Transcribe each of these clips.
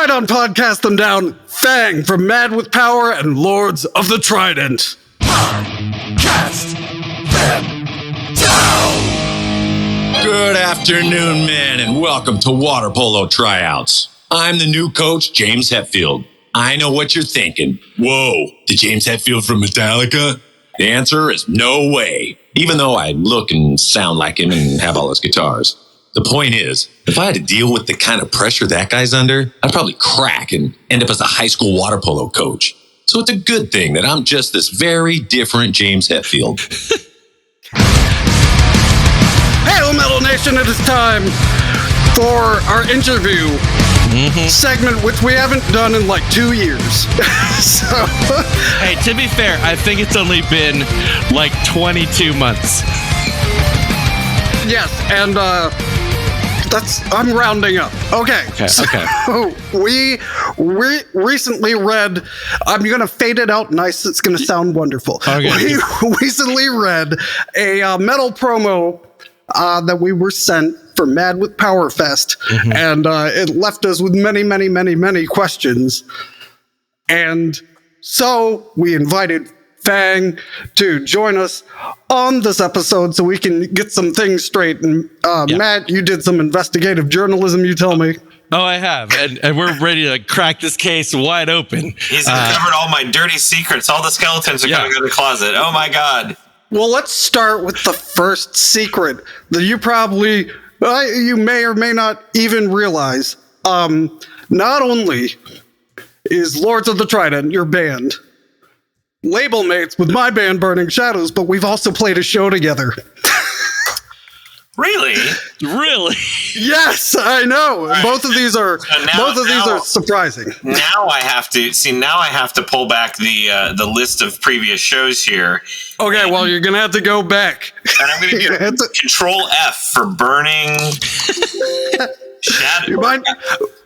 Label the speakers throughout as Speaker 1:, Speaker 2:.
Speaker 1: Try to podcast them down. Fang from Mad with Power and Lords of the Trident.
Speaker 2: Cast them down. Good afternoon, men, and welcome to Water Polo Tryouts. I'm the new coach, James Hetfield. I know what you're thinking. Whoa, the James Hetfield from Metallica? The answer is no way, even though I look and sound like him and have all his guitars. The point is, if I had to deal with the kind of pressure that guy's under, I'd probably crack and end up as a high school water polo coach. So it's a good thing that I'm just this very different James Hetfield.
Speaker 1: Hail Metal Nation, it is time for our interview segment, which we haven't done in like 2 years. So,
Speaker 3: hey, to be fair, I think it's only been like 22 months.
Speaker 1: Yes, and I'm rounding up. Okay. So we recently read, I'm going to fade it out nice. It's going to sound wonderful. Okay. We recently read a metal promo that we were sent for Mad with Power Fest, and it left us with many, many, many, many questions. And so we invited Fang to join us on this episode so we can get some things straight. And Matt, you did some investigative journalism, you tell me.
Speaker 3: Oh, I have. And we're ready to crack this case wide open.
Speaker 4: He's uncovered all my dirty secrets. All the skeletons are coming out of the closet. Oh, my God.
Speaker 1: Well, let's start with the first secret that you probably, you may or may not even realize. Not only is Lords of the Trident your band, label mates with my band Burning Shadows, but we've also played a show together.
Speaker 4: Really?
Speaker 1: Yes, I know. Right. Both of these are surprising.
Speaker 4: Now I have to pull back the list of previous shows here.
Speaker 1: Okay, well, you're gonna have to go back,
Speaker 4: and I'm gonna get Control F for Burning Shadow.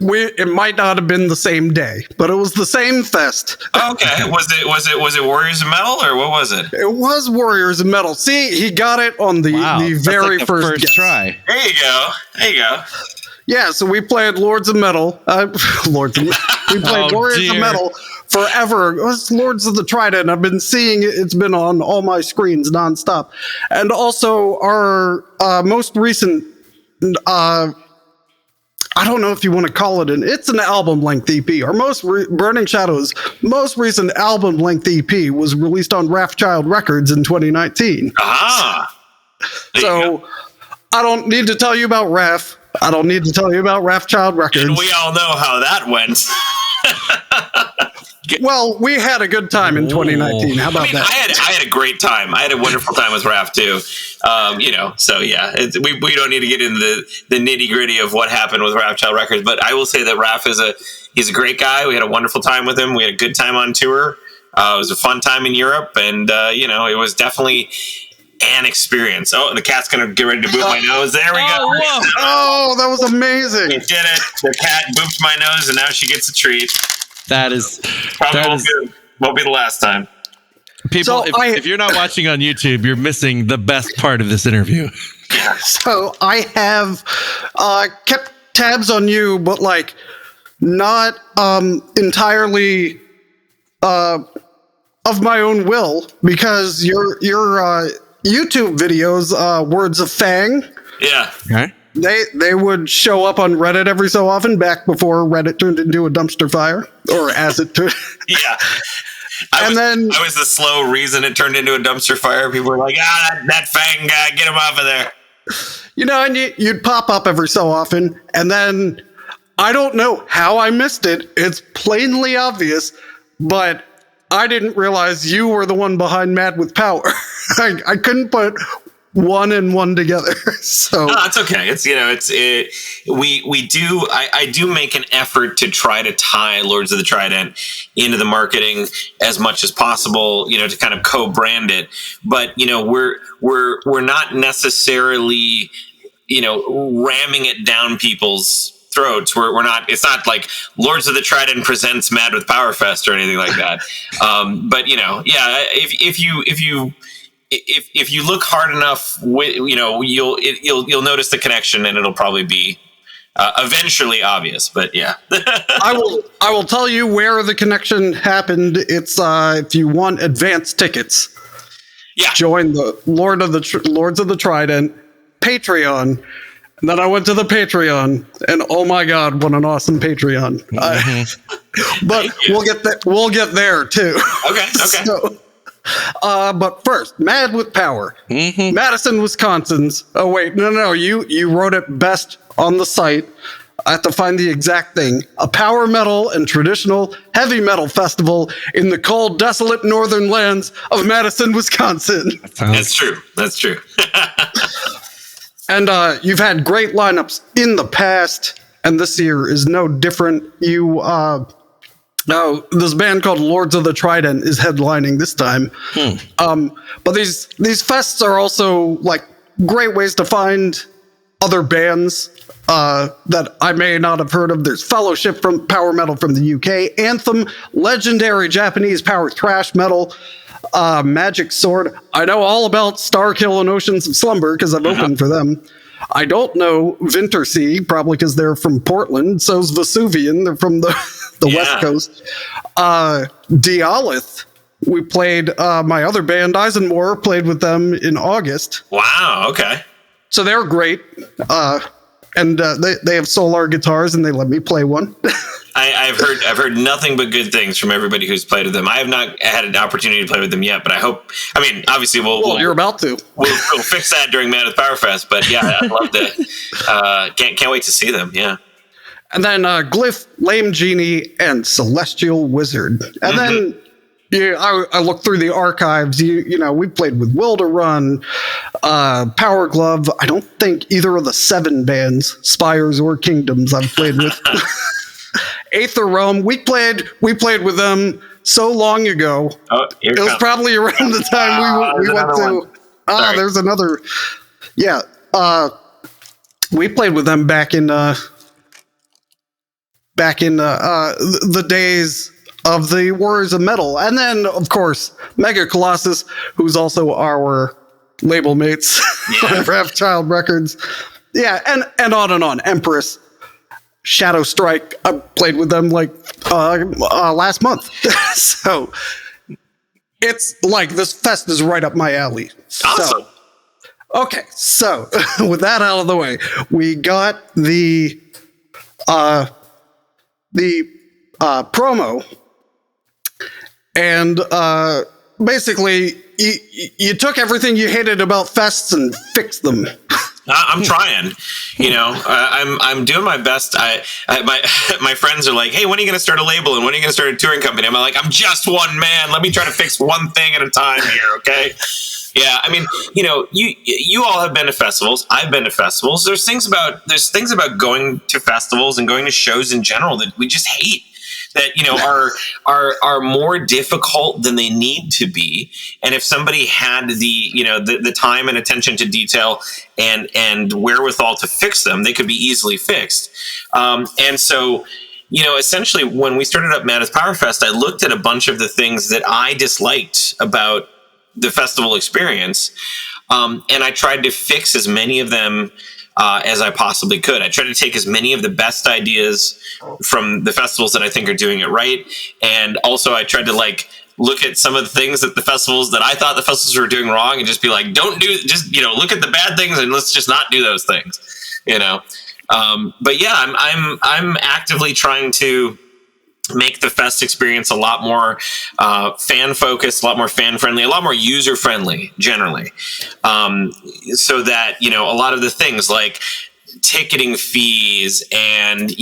Speaker 1: It might not have been the same day, but it was the same fest.
Speaker 4: Okay, was it Warriors of Metal or what was it?
Speaker 1: It was Warriors of Metal. See, he got it on the very
Speaker 3: like
Speaker 1: first
Speaker 3: try.
Speaker 4: There you go.
Speaker 1: Yeah, so we played Lords of Metal. We played Warriors of Metal forever. It was Lords of the Trident. I've been seeing it. It's been on all my screens nonstop. And also our most recent, I don't know if you want to call it it's an album-length EP. Our Burning Shadows' most recent album-length EP was released on Wrathchild Records in 2019. So I don't need to tell you about Wrath. I don't need to tell you about Wrathchild Records.
Speaker 4: And we all know how that went.
Speaker 1: Well, we had a good time in 2019. How about that?
Speaker 4: I had a great time. I had a wonderful time with Raph too. So yeah, we don't need to get into the nitty gritty of what happened with Wrathchild Records, but I will say that Raph he's a great guy. We had a wonderful time with him. We had a good time on tour. It was a fun time in Europe, and it was definitely an experience. Oh, the cat's gonna get ready to boop my nose. There we go.
Speaker 1: Whoa. Oh, that was amazing.
Speaker 4: We did it. The cat booped my nose, and now she gets a treat.
Speaker 3: That is
Speaker 4: won't be the last time.
Speaker 3: People, if you're not watching on YouTube, you're missing the best part of this interview.
Speaker 1: So I have kept tabs on you, but like not entirely of my own will, because your YouTube videos, Words of Fang.
Speaker 4: Yeah.
Speaker 3: Okay.
Speaker 1: They would show up on Reddit every so often, back before Reddit turned into a dumpster fire, or as it turned.
Speaker 4: Yeah. I was the slow reason it turned into a dumpster fire. People were like, that Fang guy, get him off of there.
Speaker 1: And you'd pop up every so often, and then I don't know how I missed it. It's plainly obvious, but I didn't realize you were the one behind Mad with Power. I couldn't put one and one together. So
Speaker 4: no, it's okay. I do make an effort to try to tie Lords of the Trident into the marketing as much as possible, to kind of co-brand it. But we're not necessarily ramming it down people's throats. We're not. It's not like Lords of the Trident presents Mad with Power Fest or anything like that. But if you look hard enough, you'll notice the connection, and it'll probably be eventually obvious, but yeah.
Speaker 1: I will tell you where the connection happened. It's if you want advance tickets, join the Lords of the Trident Patreon. And then I went to the Patreon, and oh my God, what an awesome Patreon! But we'll get there too.
Speaker 4: Okay.
Speaker 1: So, but first, Mad with Power, Madison, Wisconsin's. Oh wait, no, you wrote it best on the site. I have to find the exact thing. A power metal and traditional heavy metal festival in the cold, desolate northern lands of Madison, Wisconsin.
Speaker 4: That's true. That's true.
Speaker 1: And you've had great lineups in the past, and this year is no different. This band called Lords of the Trident is headlining this time. But these fests are also like great ways to find other bands that I may not have heard of. There's Fellowship from Power Metal from the UK, Anthem, legendary Japanese power thrash metal, Magic Sword. I know all about Starkill and Oceans of Slumber because I've opened for them. I don't know Wintersea, probably because they're from Portland. So's Vesuvian. They're from the West Coast. Dialith. We played my other band, Eisenmore, played with them in August.
Speaker 4: Wow, okay.
Speaker 1: So they're great. And they have solar guitars, and they let me play one.
Speaker 4: I've heard nothing but good things from everybody who's played with them. I have not had an opportunity to play with them yet, but I hope. I mean, obviously,
Speaker 1: you're about to.
Speaker 4: We'll fix that during Mad with Power Fest. But yeah, I'd love to. Can't wait to see them. Yeah.
Speaker 1: And then Glyph, Lame Genie, and Celestial Wizard. And then I looked through the archives. We played with Will to Run, Power Glove. I don't think either of the 7 bands, Spires or Kingdoms, I've played with. Aether Realm. We played with them so long ago.
Speaker 4: Oh,
Speaker 1: it was probably around the time we went to. There's another. Yeah. We played with them back in the days of the Warriors of Metal. And then, of course, Mega Colossus, who's also our label mates for Child Records. Yeah, and on and on. Empress, Shadow Strike. I played with them last month. So it's like this fest is right up my alley.
Speaker 4: Awesome.
Speaker 1: Okay, so with that out of the way, we got the promo, and basically you took everything you hated about fests and fixed them.
Speaker 4: I'm trying, I'm doing my best. My friends are like, hey, when are you going to start a label? And when are you going to start a touring company? I'm like, I'm just one man. Let me try to fix one thing at a time here. Okay. Yeah. I mean, you all have been to festivals. I've been to festivals. There's things about going to festivals and going to shows in general that we just hate. That are more difficult than they need to be, and if somebody had the time and attention to detail and wherewithal to fix them, they could be easily fixed. And so, essentially, when we started up Mad as Power Fest, I looked at a bunch of the things that I disliked about the festival experience, and I tried to fix as many of them as I possibly could. I tried to take as many of the best ideas from the festivals that I think are doing it right. And also I tried to look at some of the things that I thought the festivals were doing wrong and just be like, look at the bad things and let's just not do those things, But yeah, I'm actively trying to make the fest experience a lot more fan focused, a lot more fan friendly, a lot more user friendly generally. So that, a lot of the things like ticketing fees and,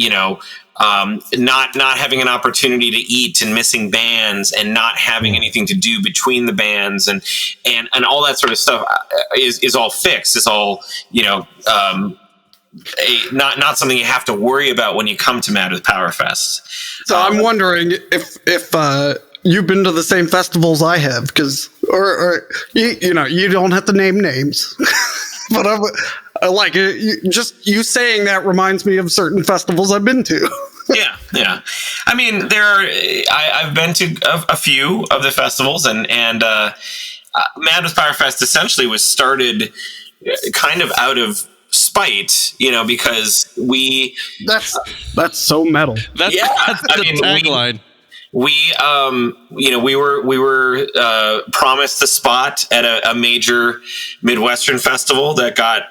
Speaker 4: not having an opportunity to eat and missing bands and not having anything to do between the bands and all that sort of stuff is all fixed. It's all, not something you have to worry about when you come to Mad with Power Fest.
Speaker 1: So I'm wondering if you've been to the same festivals I have, because or you don't have to name names, but I like it. Just you saying that reminds me of certain festivals I've been to.
Speaker 4: Yeah. I mean, I've been to a few of the festivals, and Mad with Power Fest essentially was started kind of out of spite, because
Speaker 1: that's so metal.
Speaker 3: That's the tagline.
Speaker 4: We were promised a spot at a major Midwestern festival that got,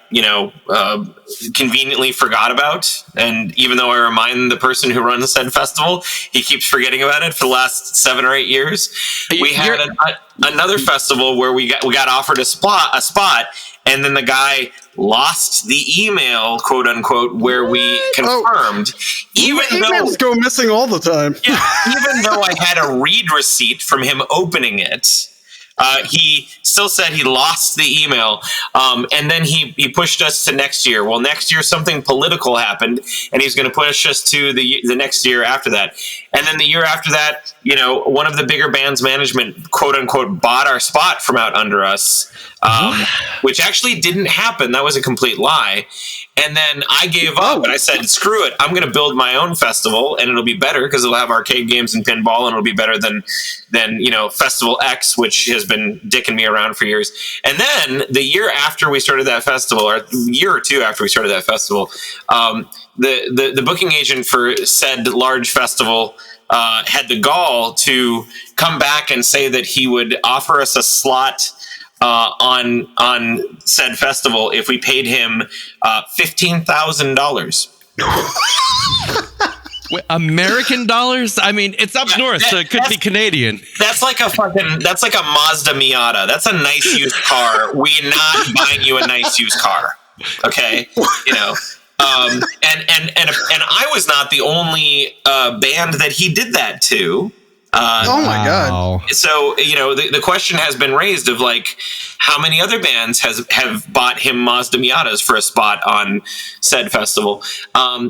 Speaker 4: conveniently forgot about. And even though I remind the person who runs said festival, he keeps forgetting about it for the last 7 or 8 years. We had another festival where we got offered a spot, and then the guy lost the email, quote unquote, where we confirmed.
Speaker 1: Emails go missing all the time.
Speaker 4: Yeah, even though I had a read receipt from him opening it, he still said he lost the email. And then he pushed us to next year. Well, next year something political happened, and he's going to push us to the next year after that. And then the year after that, one of the bigger band's management, quote unquote, bought our spot from out under us, which actually didn't happen. That was a complete lie. And then I gave up and I said, screw it. I'm going to build my own festival, and it'll be better because it'll have arcade games and pinball, and it'll be better than Festival X, which has been dicking me around for years. And then the year after we started that festival, or a year or two after we started that festival, the booking agent for said large festival had the gall to come back and say that he would offer us a slot on said festival if we paid him $15,000.
Speaker 3: Wait, American dollars? I mean, it's up north, so it could be Canadian.
Speaker 4: That's like a Mazda Miata. That's a nice used car. We're not buying you a nice used car. Okay, and I was not the only band that he did that to.
Speaker 1: Oh my God!
Speaker 4: So the question has been raised of how many other bands have bought him Mazda Miatas for a spot on said festival.
Speaker 1: My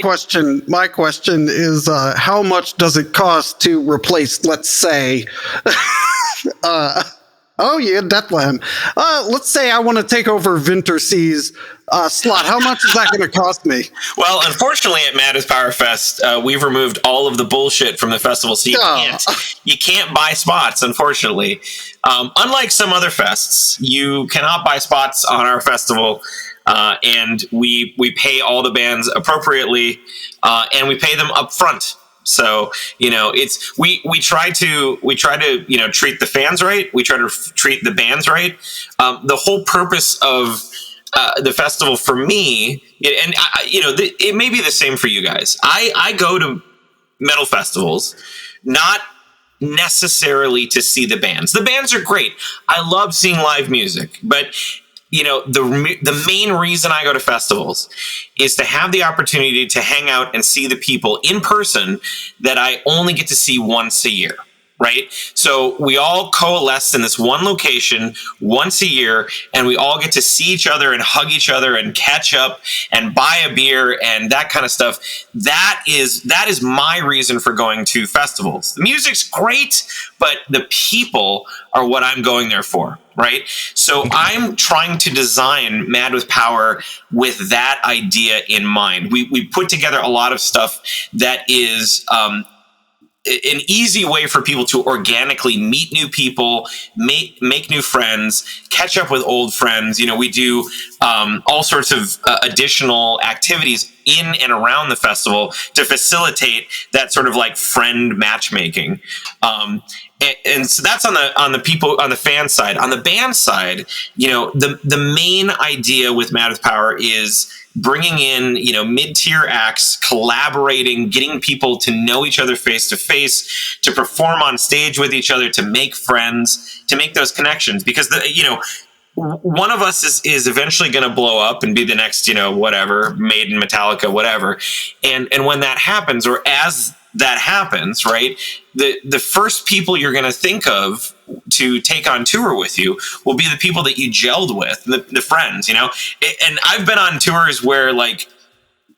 Speaker 1: question is how much does it cost to replace, let's say, Bethlehem. Let's say I want to take over Vinter C's slot. How much is that going to cost me?
Speaker 4: Well, unfortunately, at Mad as Power Fest, we've removed all of the bullshit from the festival, so you can't buy spots. Unfortunately, unlike some other fests, you cannot buy spots on our festival, and we pay all the bands appropriately, and we pay them up front. So, it's we try to treat the fans right. We try to treat the bands right. The whole purpose of the festival for me, and it may be the same for you guys. I go to metal festivals not necessarily to see the bands. The bands are great. I love seeing live music, but the main reason I go to festivals is to have the opportunity to hang out and see the people in person that I only get to see once a year, right? So we all coalesce in this one location once a year, and we all get to see each other and hug each other and catch up and buy a beer and that kind of stuff. That is my reason for going to festivals. The music's great, but the people are what I'm going there for. Right. So I'm trying to design Mad with Power with that idea in mind. We put together a lot of stuff that is an easy way for people to organically meet new people, make new friends, catch up with old friends. We do all sorts of additional activities in and around the festival to facilitate that sort of friend matchmaking. And so that's on the fan side. On the band side, the main idea with Mad with Power is bringing in, mid-tier acts, collaborating, getting people to know each other face to face, to perform on stage with each other, to make friends, to make those connections. Because one of us is eventually going to blow up and be the next, whatever, Maiden, Metallica, whatever. And when that happens, or as that happens, right, the first people you're going to think of to take on tour with you will be the people that you gelled with, the friends, and I've been on tours where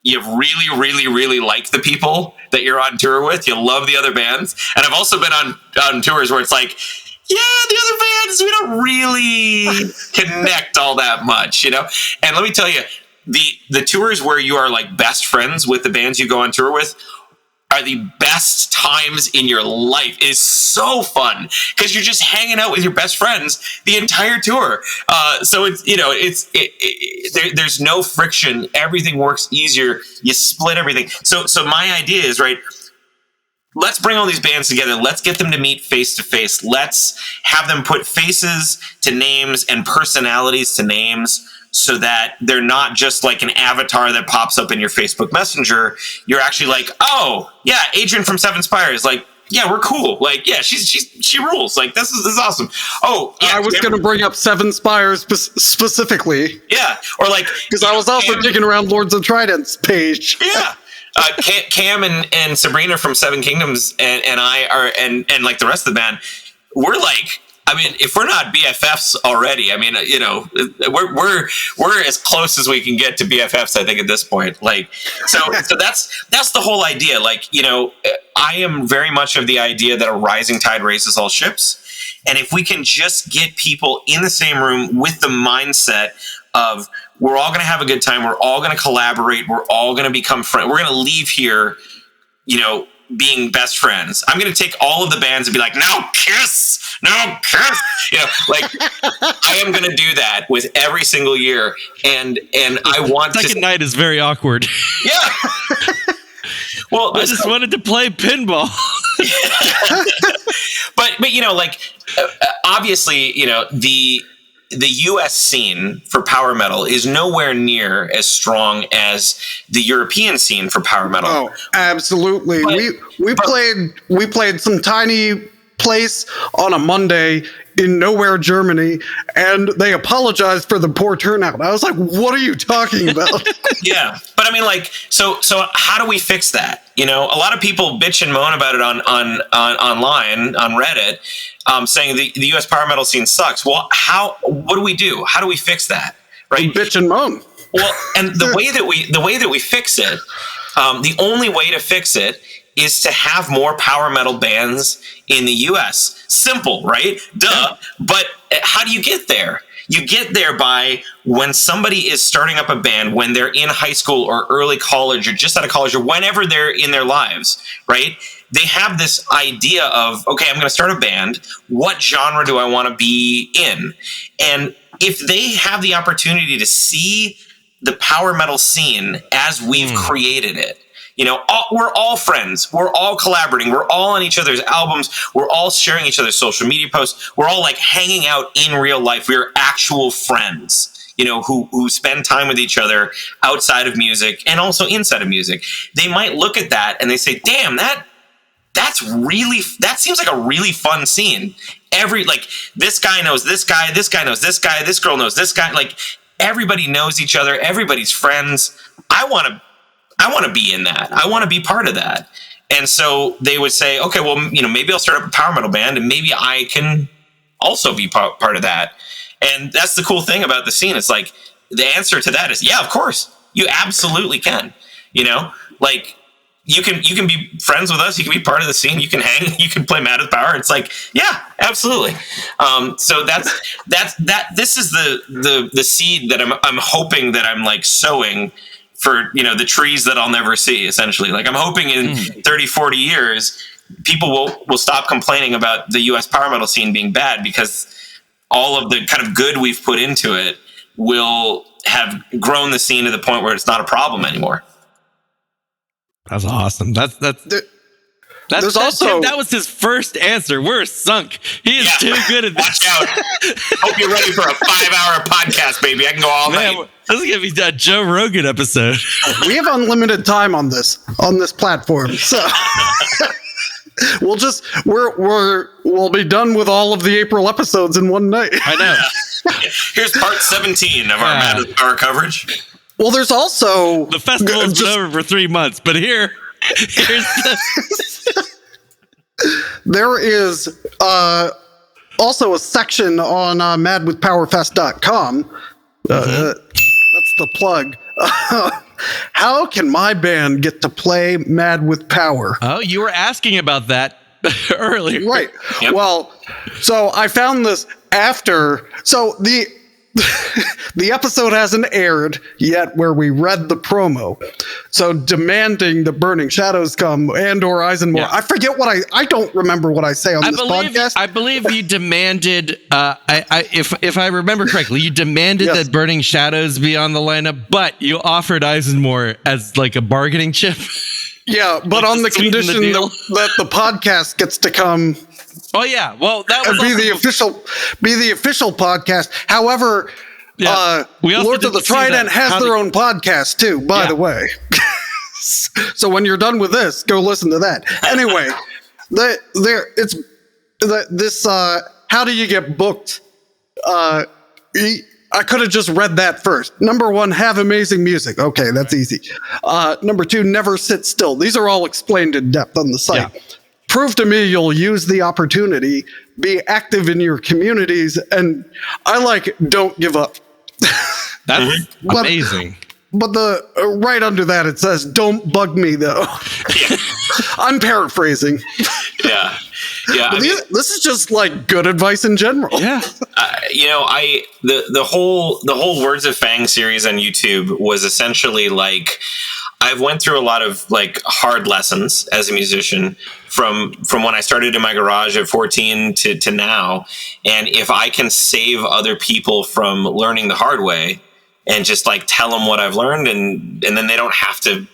Speaker 4: you really, really, really like the people that you're on tour with. You love the other bands. And I've also been on tours where it's the other bands, we don't really connect all that much, And let me tell you, the tours where you are best friends with the bands you go on tour with are the best times in your life. It is so fun because you're just hanging out with your best friends the entire tour. So there's no friction. Everything works easier. You split everything. So my idea is, right, let's bring all these bands together. Let's get them to meet face to face. Let's have them put faces to names and personalities to names, so that they're not just like an avatar that pops up in your Facebook Messenger. You're actually like, oh yeah, Adrian from Seven Spires. Like, yeah, we're cool. Like, yeah, she rules. Like, this is awesome. Oh, yeah,
Speaker 1: I was going to bring up Seven Spires specifically.
Speaker 4: Yeah, or like,
Speaker 1: because I was also digging around Lords of Trident's page.
Speaker 4: Yeah. Cam and Sabrina from Seven Kingdoms and I are and like the rest of the band, we're like, I mean, if we're not BFFs already, I mean, we're as close as we can get to BFFs, I think, at this point. Like, so that's the whole idea. Like, I am very much of the idea that a rising tide raises all ships. And if we can just get people in the same room with the mindset of, we're all going to have a good time, we're all going to collaborate, we're all going to become friends, we're going to leave here, being best friends. I'm going to take all of the bands and be like, no kiss. Like, I am going to do that with every single year. And I want
Speaker 3: second night is very awkward.
Speaker 4: Yeah. Well,
Speaker 3: I just wanted to play pinball.
Speaker 4: but obviously, the U.S. scene for power metal is nowhere near as strong as the European scene for power metal.
Speaker 1: Oh, absolutely. We played some tiny place on a Monday in nowhere, Germany, and they apologized for the poor turnout. I was like, what are you talking about?
Speaker 4: Yeah. But I mean, like, so how do we fix that? A lot of people bitch and moan about it on online, on Reddit, saying the US power metal scene sucks. Well, what do we do? How do we fix that? Right?
Speaker 1: Bitch and moan.
Speaker 4: Well, and the way that we fix it, the only way to fix it is to have more power metal bands in the US. Simple, right? Duh. Yeah. But how do you get there? You get there by, when somebody is starting up a band, when they're in high school or early college or just out of college or whenever they're in their lives, right? They have this idea of, okay, I'm going to start a band. What genre do I want to be in? And if they have the opportunity to see the power metal scene as we've created it, we're all friends. We're all collaborating. We're all on each other's albums. We're all sharing each other's social media posts. We're all like hanging out in real life. We're actual friends, who spend time with each other outside of music and also inside of music. They might look at that and they say, damn, that seems like a really fun scene. This guy knows this guy, this guy knows this guy, this girl knows this guy. Like, everybody knows each other. Everybody's friends. I want to be in that. I want to be part of that. And so they would say, okay, well, maybe I'll start up a power metal band and maybe I can also be part of that. And that's the cool thing about the scene. It's like, the answer to that is, yeah, of course, you absolutely can. Like, you can be friends with us. You can be part of the scene. You can hang. You can play Mad with Power. It's like, yeah, absolutely. So this is the seed that I'm hoping that I'm like sowing for, the trees that I'll never see, essentially. Like, I'm hoping in 30, 40 years, people will stop complaining about the US power metal scene being bad, because all of the kind of good we've put into it will have grown the scene to the point where it's not a problem anymore.
Speaker 3: That's awesome. That was his first answer. We're sunk. He is too good at this.
Speaker 4: Watch out. Hope you're ready for a 5-hour podcast, baby. I can go all night.
Speaker 3: This is going to be a Joe Rogan episode.
Speaker 1: We have unlimited time on this platform. So we'll be done with all of the April episodes in one night.
Speaker 3: I know.
Speaker 4: Here's part 17 of our coverage.
Speaker 1: Well, there's also
Speaker 3: the festival's been over for 3 months, but here's
Speaker 1: there is also a section on madwithpowerfest.com. That's the plug. How can my band get to play Mad with Power?
Speaker 3: Oh, you were asking about that earlier.
Speaker 1: Right.
Speaker 4: Yep.
Speaker 1: Well, so I found this after. So the episode hasn't aired yet where we read the promo. So demanding the Burning Shadows come and/or Eisenmore. Yeah. I forget what I don't remember what I say on this podcast.
Speaker 3: I believe you demanded, if I remember correctly, you demanded that Burning Shadows be on the lineup, but you offered Eisenmore as like a bargaining chip.
Speaker 1: Yeah, but on the condition that the podcast gets to come.
Speaker 3: Oh yeah, well that would
Speaker 1: be the official podcast. However, Lords of the Trident has their own podcast too. By the way, so when you're done with this, go listen to that. Anyway, how do you get booked? I could have just read that first. Number 1, have amazing music. Okay, that's easy. Number 2, never sit still. These are all explained in depth on the site. Yeah. Prove to me you'll use the opportunity, be active in your communities, and don't give up.
Speaker 3: That's amazing.
Speaker 1: But the right under that it says, "Don't bug me," though. Yeah. I'm paraphrasing.
Speaker 4: Yeah.
Speaker 1: This is just like good advice in general.
Speaker 3: Yeah.
Speaker 4: The whole Words of Fang series on YouTube was essentially like, I've went through a lot of like hard lessons as a musician from when I started in my garage at 14 to now. And if I can save other people from learning the hard way and just like tell them what I've learned and then they don't have to,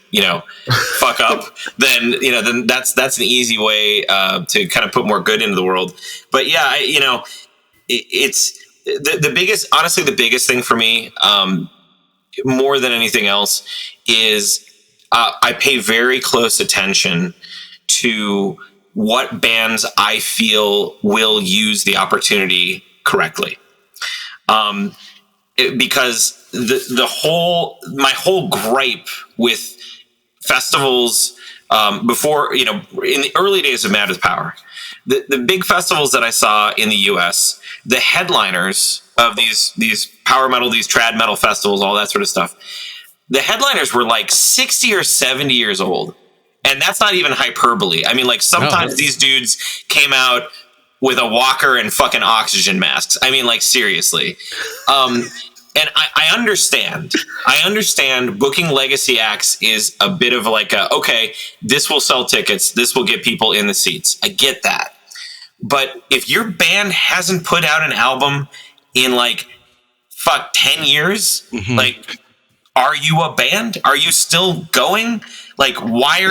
Speaker 4: fuck up, then that's an easy way to kind of put more good into the world. But yeah, it's the biggest thing for me, more than anything else, is I pay very close attention to what bands I feel will use the opportunity correctly. Because my whole gripe with festivals before, in the early days of Mad with Power, the big festivals that I saw in the US, the headliners of these power metal, these trad metal festivals, all that sort of stuff, the headliners were like 60 or 70 years old. And that's not even hyperbole. I mean, like sometimes these dudes came out with a walker and fucking oxygen masks. I mean, like seriously. And I understand. I understand booking legacy acts is a bit of like okay, this will sell tickets. This will get people in the seats. I get that. But if your band hasn't put out an album in 10 years, like, are you a band? Are you still going? Like, why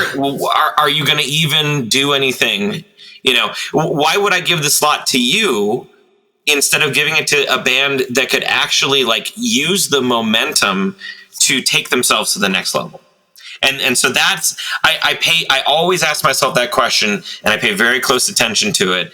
Speaker 4: are you going to even do anything? Why would I give the slot to you instead of giving it to a band that could actually use the momentum to take themselves to the next level? And so that's, I always ask myself that question, and I pay very close attention to it.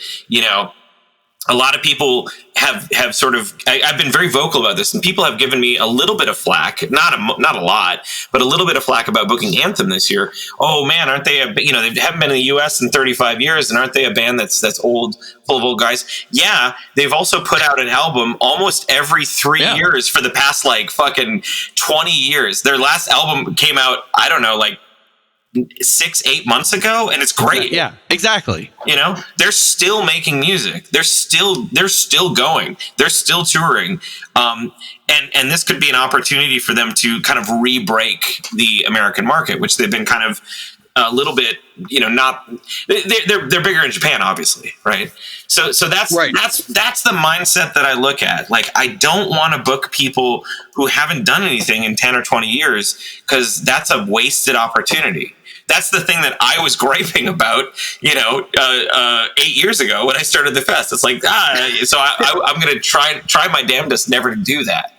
Speaker 4: A lot of people have sort of, I've been very vocal about this, and people have given me a little bit of flack, not a lot, but a little bit of flack about booking Anthem this year. Oh man, aren't they they haven't been in the US in 35 years, and aren't they a band that's old, full of old guys? Yeah, they've also put out an album almost every 3 years for the past fucking 20 years. Their last album came out, I don't know, 6-8 months ago, and it's great.
Speaker 3: Yeah, exactly.
Speaker 4: They're still making music. They're still going. They're still touring. And this could be an opportunity for them to kind of re-break the American market, which they've been kind of a little bit, not. They're bigger in Japan, obviously, right? So that's
Speaker 1: right.
Speaker 4: That's the mindset that I look at. I don't want to book people who haven't done anything in 10 or 20 years, because that's a wasted opportunity. That's the thing that I was griping about, 8 years ago when I started the fest. It's so I'm going to try my damnedest never to do that,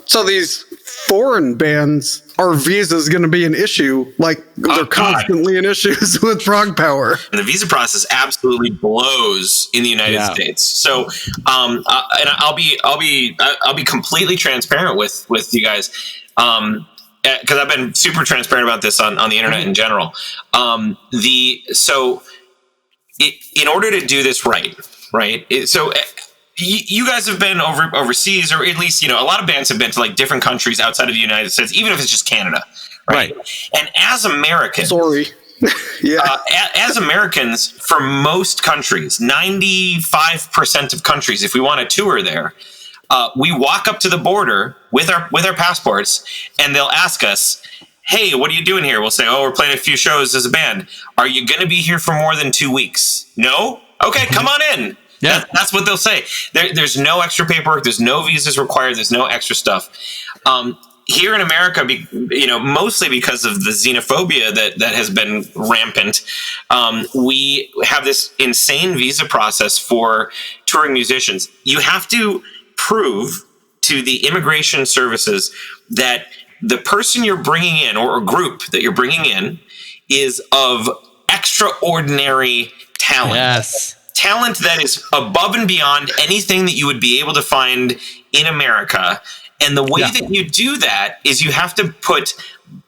Speaker 1: So these foreign bands, are visas going to be an issue? They're constantly in issues with Prog Power.
Speaker 4: And the visa process absolutely blows in the United States. So, and I'll be completely transparent with you guys. Because I've been super transparent about this on the internet in general. In order to do this right? You guys have been overseas, or at least, a lot of bands have been to different countries outside of the United States, even if it's just Canada. Right. And as Americans, As Americans, for most countries, 95% of countries, if we want to tour there, we walk up to the border with our passports, and they'll ask us, "Hey, what are you doing here?" We'll say, "Oh, we're playing a few shows as a band. Are you going to be here for more than 2 weeks?" "No? Okay, come on in." Yeah, that's what they'll say. There's no extra paperwork. There's no visas required. There's no extra stuff. Here in America, mostly because of the xenophobia that has been rampant, we have this insane visa process for touring musicians. You have to prove to the immigration services that the person you're bringing in, or a group that you're bringing in, is of extraordinary talent.
Speaker 3: Yes.
Speaker 4: Talent that is above and beyond anything that you would be able to find in America. And the way that you do that is you have to put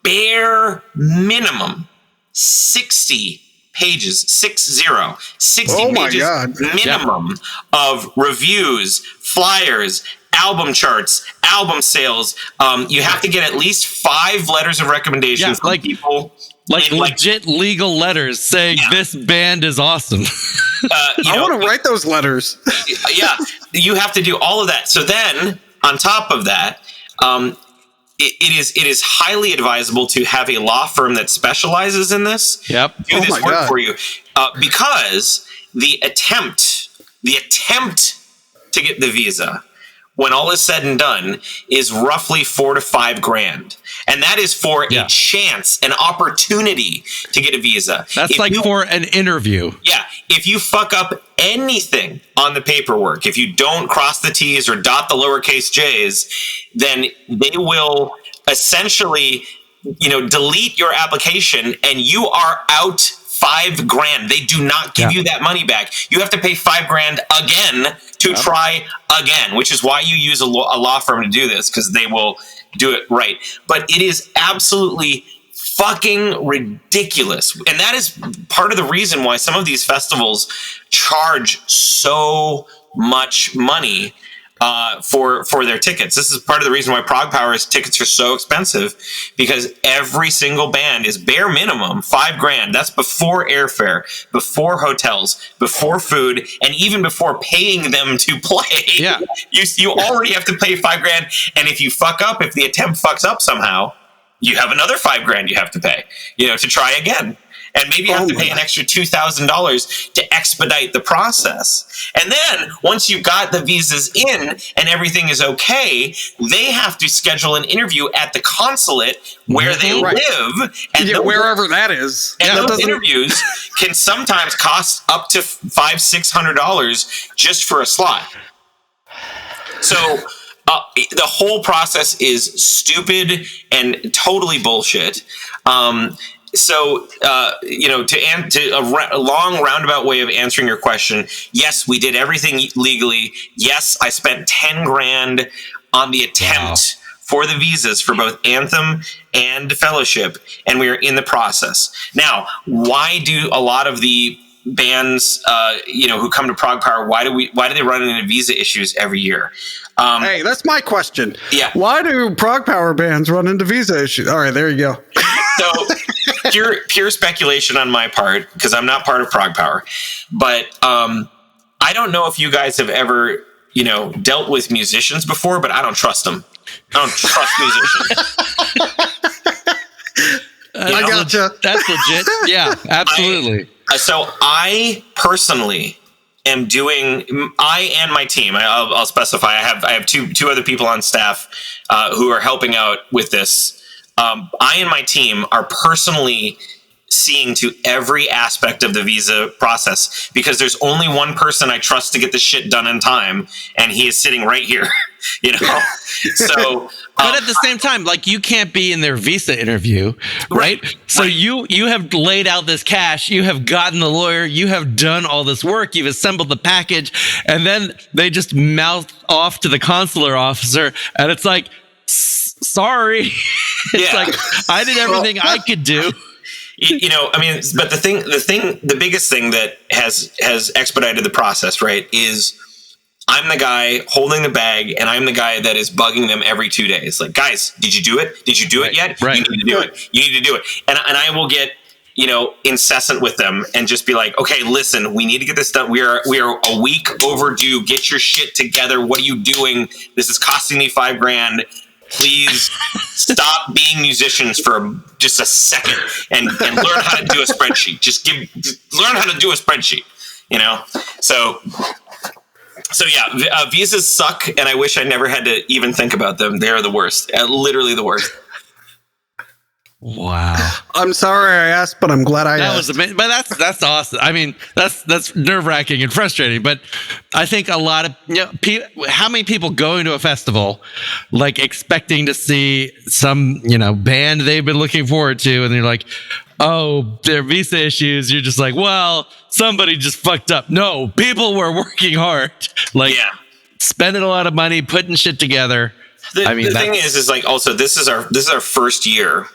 Speaker 4: bare minimum 60 pages, 60 pages minimum of reviews, flyers, album charts, album sales. You have to get at least 5 letters of recommendation from people.
Speaker 3: Like legit legal letters saying this band is awesome.
Speaker 1: I want to write those letters.
Speaker 4: You have to do all of that. So then, on top of that, it is highly advisable to have a law firm that specializes in this.
Speaker 3: Yep.
Speaker 4: Do this work for you, because the attempt to get the visa, when all is said and done, is roughly $4,000 to $5,000. And that is for a chance, an opportunity to get a visa.
Speaker 3: That's for an interview.
Speaker 4: Yeah. If you fuck up anything on the paperwork, if you don't cross the T's or dot the lowercase J's, then they will essentially, delete your application, and you are out $5,000. They do not give you that money back. You have to pay $5,000 again to try again, which is why you use a law firm to do this, because they will do it right. But it is absolutely fucking ridiculous. And that is part of the reason why some of these festivals charge so much money for their tickets. This is part of the reason why Prog Power's tickets are so expensive, because every single band is bare minimum $5,000. That's before airfare, before hotels, before food, and even before paying them to play. Yeah, you already have to pay $5,000, and if you fuck up, if the attempt fucks up somehow, you have another $5,000 you have to pay, to try again. And maybe you have to pay an extra $2,000 to expedite the process. And then once you've got the visas in and everything is okay, they have to schedule an interview at the consulate where they live. And
Speaker 1: wherever that is.
Speaker 4: And those interviews can sometimes cost up to $500-$600 just for a slot. So the whole process is stupid and totally bullshit. So, to a long roundabout way of answering your question, yes, we did everything legally. Yes, I spent $10,000 on the attempt for the visas for both Anthem and Fellowship, and we are in the process. Now, why do a lot of the bands, who come to Prog Power, why do they run into visa issues every year?
Speaker 1: Hey, that's my question.
Speaker 4: Yeah.
Speaker 1: Why do Prog Power bands run into visa issues? All right, there you go.
Speaker 4: So pure speculation on my part, because I'm not part of Prog Power, but I don't know if you guys have ever, dealt with musicians before, but I don't trust them. I don't trust musicians.
Speaker 1: I gotcha.
Speaker 3: That's legit. Yeah, absolutely.
Speaker 4: So I personally am doing, I and my team, I'll specify, I have two other people on staff who are helping out with this. I and my team are personally seeing to every aspect of the visa process, because there's only one person I trust to get the shit done in time, and he is sitting right here. So
Speaker 3: but at the same time, you can't be in their visa interview, right? So you have laid out this cash, you have gotten the lawyer, you have done all this work, you've assembled the package, and then they just mouth off to the consular officer, and it's like, sorry. It's I did everything I could do.
Speaker 4: But the biggest thing that has expedited the process, right, is I'm the guy holding the bag, and I'm the guy that is bugging them every 2 days. Like, guys, did you do it? Did you do it yet?
Speaker 3: Right.
Speaker 4: You need to do it. You need to do it. And I will get, incessant with them and just be like, okay, listen, we need to get this done. We are a week overdue. Get your shit together. What are you doing? This is costing me $5,000. Please stop being musicians for just a second and learn how to do a spreadsheet. Learn how to do a spreadsheet, So yeah, visas suck, and I wish I never had to even think about them. They're the worst, literally the worst.
Speaker 3: Wow.
Speaker 1: I'm sorry I asked, but I'm glad I asked.
Speaker 3: Was amazing. But that's awesome. I mean, that's nerve-wracking and frustrating. But I think a lot of how many people go into a festival like expecting to see some band they've been looking forward to, and they're like, oh, their visa issues. You're just like, well, somebody just fucked up. No, people were working hard, spending a lot of money, putting shit together.
Speaker 4: The thing is like also this is our first year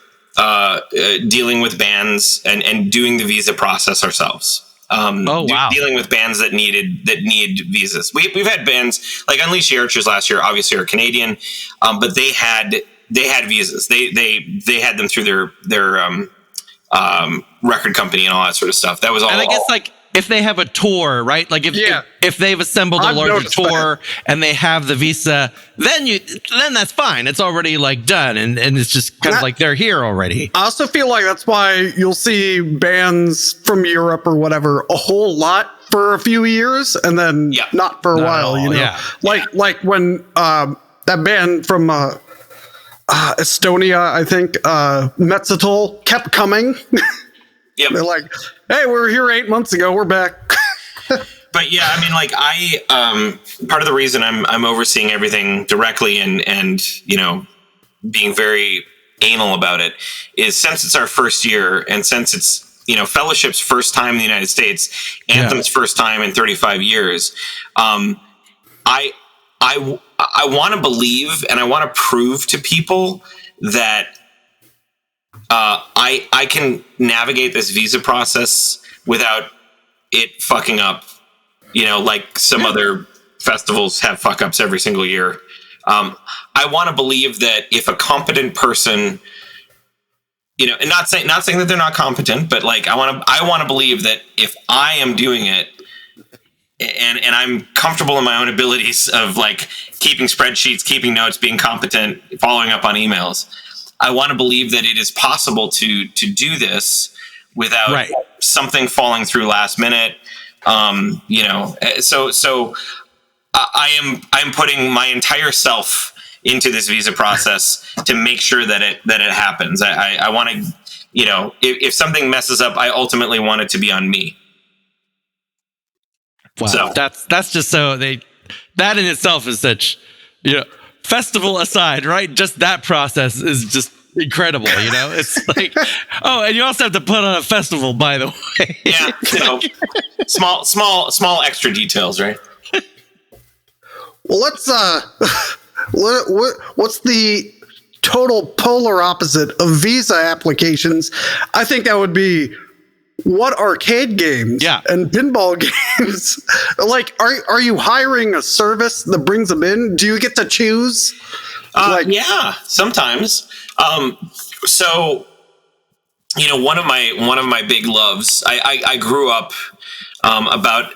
Speaker 4: dealing with bands and doing the visa process ourselves. Dealing with bands that need visas. We've had bands like Unleash the Archers last year, obviously are Canadian, but they had visas. They had them through their record company and all that sort of stuff. That was all.
Speaker 3: And I guess if they have a tour, right? Like if they've assembled a larger tour and they have the visa, then that's fine. It's already done, and it's just kind of like they're here already.
Speaker 1: I also feel like that's why you'll see bands from Europe or whatever a whole lot for a few years, and then not for a while. Like when that band from Estonia, I think, Metzatol, kept coming.
Speaker 4: Yep.
Speaker 1: They're like, hey, we were here 8 months ago. We're back.
Speaker 4: But yeah, I mean, part of the reason I'm overseeing everything directly and being very anal about it is since it's our first year and since it's, Fellowship's first time in the United States, Anthem's first time in 35 years. I want to believe and I want to prove to people that I can navigate this visa process without it fucking up, like some other festivals have fuck ups every single year. I want to believe that if a competent person, and not saying that they're not competent, but I want to believe that if I am doing it and I'm comfortable in my own abilities of keeping spreadsheets, keeping notes, being competent, following up on emails, I want to believe that it is possible to do this without something falling through last minute. So I'm putting my entire self into this visa process to make sure that it happens. I want to, if something messes up, I ultimately want it to be on me.
Speaker 3: Wow. So that's just that in itself is such, festival aside, right? Just that process is just incredible, It's like, oh, and you also have to put on a festival, by the way.
Speaker 4: Yeah, small extra details, right?
Speaker 1: Well, let's what's the total polar opposite of visa applications? I think that would be what arcade games and pinball games. Are you hiring a service that brings them in? Do you get to choose?
Speaker 4: Yeah, sometimes. So, one of my big loves, I grew up, about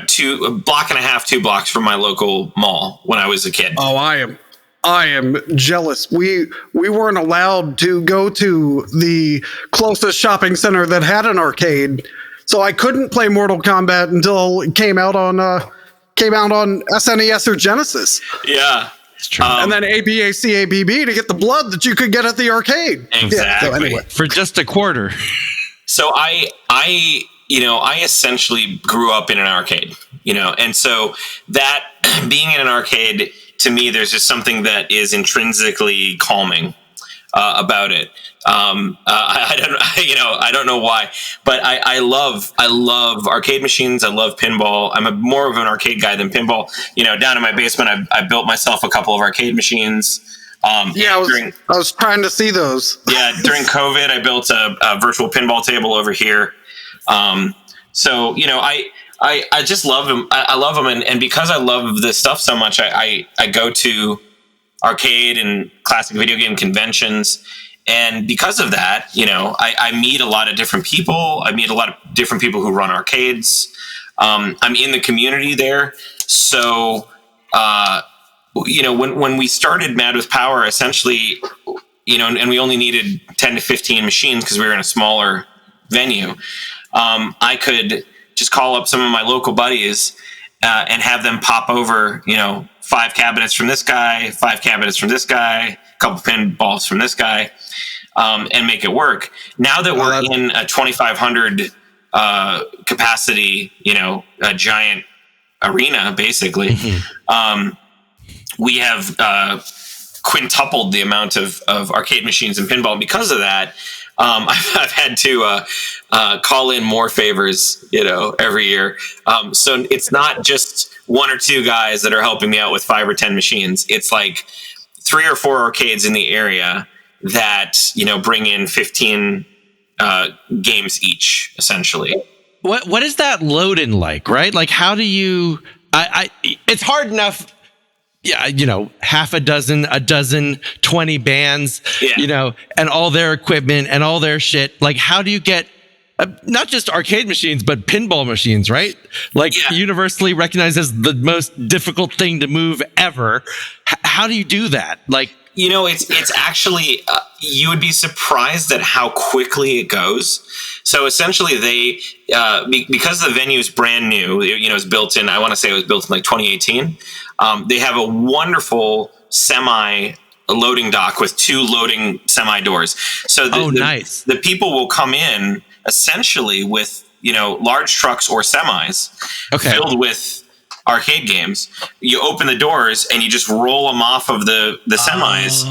Speaker 4: 2 blocks from my local mall when I was a kid.
Speaker 1: Oh, I am jealous. We weren't allowed to go to the closest shopping center that had an arcade, so I couldn't play Mortal Kombat until it came out on SNES or Genesis.
Speaker 4: Yeah.
Speaker 1: And then ABACABB to get the blood that you could get at the arcade.
Speaker 4: Exactly.
Speaker 1: Yeah, so anyway.
Speaker 3: For just a quarter.
Speaker 4: So I essentially grew up in an arcade, and so that being in an arcade, to me, there's just something that is intrinsically calming about it. I don't know why, but I love arcade machines. I love pinball. I'm more of an arcade guy than pinball. Down in my basement, I built myself a couple of arcade machines.
Speaker 1: I was trying to see those.
Speaker 4: Yeah, during COVID, I built a virtual pinball table over here. So I just love them. I love them, and because I love this stuff so much, I go to arcade and classic video game conventions, And because of that, I meet a lot of different people. I meet a lot of different people who run arcades. I'm in the community there. So, when we started Mad with Power, essentially, and we only needed 10 to 15 machines because we were in a smaller venue, I could just call up some of my local buddies and have them pop over, 5 cabinets from this guy, 5 cabinets from this guy, a couple pinballs from this guy, and make it work. Now that we're in a 2,500 capacity, a giant arena, basically, we have quintupled the amount of arcade machines and pinball. And because of that, I've had to call in more favors, every year. So it's not just 1 or 2 guys that are helping me out with 5 or 10 machines. It's like 3 or 4 arcades in the area that, bring in 15 games each, essentially.
Speaker 3: What is that load-in like, right? Like, how do you... it's hard enough... Yeah, half a dozen, 20 bands, and all their equipment and all their shit. Like, how do you get not just arcade machines, but pinball machines, right? Like, universally recognized as the most difficult thing to move ever. How do you do that? Like,
Speaker 4: it's actually, you would be surprised at how quickly it goes. So essentially they, because the venue is brand new, it's built in, I want to say it was built in like 2018. They have a wonderful semi loading dock with 2 loading semi doors. So
Speaker 3: nice.
Speaker 4: The people will come in essentially with, large trucks or semis filled with arcade games. You open the doors and you just roll them off of the semis.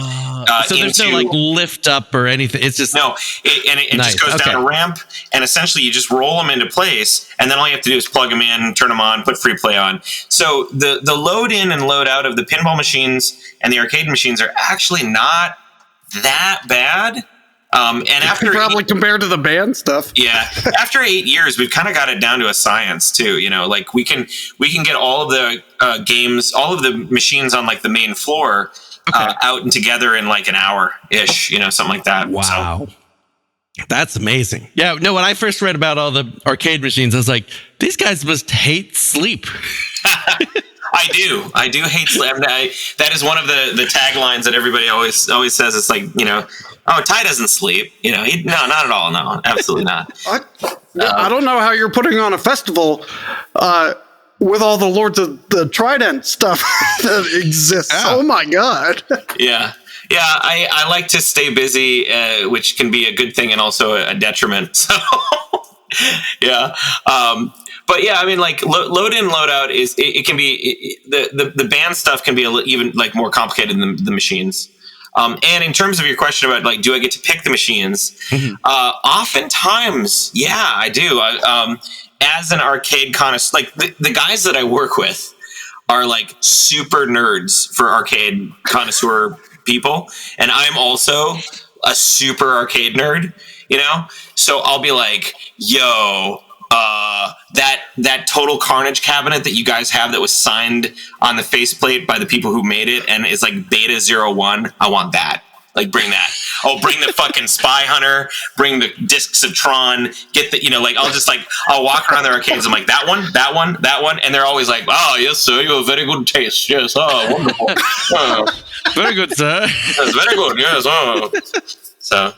Speaker 3: So there's no like lift up or anything. It's just
Speaker 4: it
Speaker 3: nice.
Speaker 4: just goes down a ramp, and essentially you just roll them into place, and then all you have to do is plug them in, turn them on, put free play on. So the load in and load out of the pinball machines and the arcade machines are actually not that bad. And after
Speaker 1: probably compared to the band stuff.
Speaker 4: Yeah. After 8 years, we've kind of got it down to a science too. Like we can get all of the games, all of the machines on like the main floor out and together in like an hour ish, something like that.
Speaker 3: Wow. So. That's amazing. Yeah. No, when I first read about all the arcade machines, I was like, these guys must hate sleep.
Speaker 4: I do hate sleep. That is one of the taglines that everybody always says. It's like, oh, Ty doesn't sleep. No, not at all. No, absolutely not.
Speaker 1: I don't know how you're putting on a festival with all the Lords of the Trident stuff that exists. Yeah. Oh my God.
Speaker 4: Yeah. I like to stay busy, which can be a good thing and also a detriment. So, yeah. But yeah, I mean, like load in, load out it can be the band stuff can be even like more complicated than the machines. And in terms of your question about like, do I get to pick the machines? Oftentimes, yeah, I do. As an arcade connoisseur, like the guys that I work with are like super nerds for arcade connoisseur people, and I'm also a super arcade nerd. So I'll be like, yo. That Total Carnage cabinet that you guys have that was signed on the faceplate by the people who made it and is like Beta 01. I want that. Like, bring that. Oh, bring the fucking Spy Hunter. Bring the discs of Tron. Get the, I'll walk around the arcades. I'm like, that one. And they're always like, oh, yes, sir. You have very good taste. Yes. Oh, wonderful.
Speaker 3: Very good, sir.
Speaker 4: Yes, very good. Yes. Oh. So,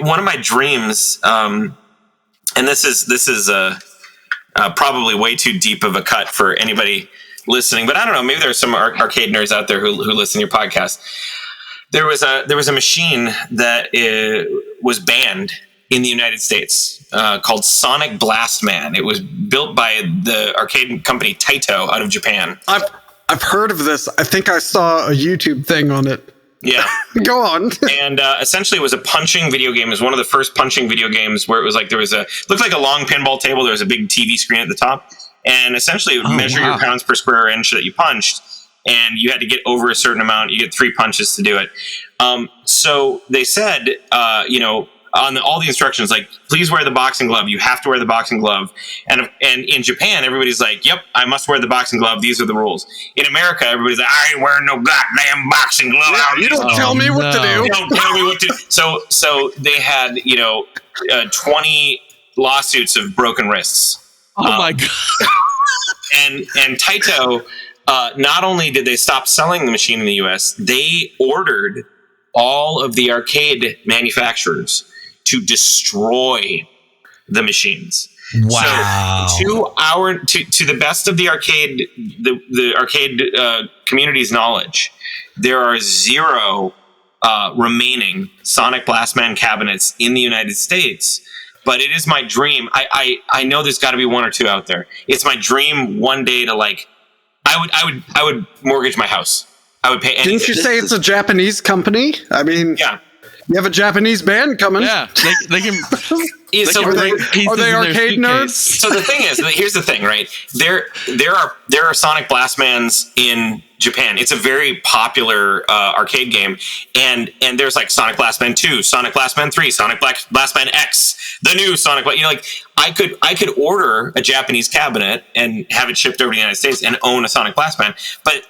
Speaker 4: one of my dreams, and this is probably way too deep of a cut for anybody listening, but I don't know. Maybe there's some arcade nerds out there who listen to your podcast. There was a machine that was banned in the United States called Sonic Blast Man. It was built by the arcade company Taito out of Japan.
Speaker 1: I've heard of this. I think I saw a YouTube thing on it.
Speaker 4: Yeah.
Speaker 1: Go on.
Speaker 4: And essentially it was a punching video game. It was one of the first punching video games where it was like looked like a long pinball table. There was a big TV screen at the top. And essentially it would measure your pounds per square inch that you punched. And you had to get over a certain amount. You get 3 punches to do it. So they said, on all the instructions, like, please wear the boxing glove. You have to wear the boxing glove. And in Japan, everybody's like, yep, I must wear the boxing glove. These are the rules. In America, everybody's like, I ain't wearing no goddamn boxing glove.
Speaker 1: Yeah, you don't tell me what to do.
Speaker 4: You don't tell me what to do. So they had, 20 lawsuits of broken wrists.
Speaker 3: Oh my God.
Speaker 4: And Taito, not only did they stop selling the machine in the US, they ordered all of the arcade manufacturers to destroy the machines.
Speaker 3: Wow.
Speaker 4: So to the best of the arcade community's knowledge, there are 0 remaining Sonic Blastman cabinets in the United States. But it is my dream. I know there's got to be 1 or 2 out there. It's my dream one day to I would mortgage my house. I would pay anything.
Speaker 1: Didn't you say it's a Japanese company? I mean,
Speaker 4: yeah.
Speaker 1: You have a Japanese band coming.
Speaker 3: Yeah, they can.
Speaker 1: Are they arcade nerds?
Speaker 4: So the thing is, here's the thing, right? There are Sonic Blastmans in Japan. It's a very popular arcade game, and there's like Sonic Blastman 2, Sonic Blastman 3, Sonic Blastman X, the new Sonic. I could order a Japanese cabinet and have it shipped over to the United States and own a Sonic Blastman, but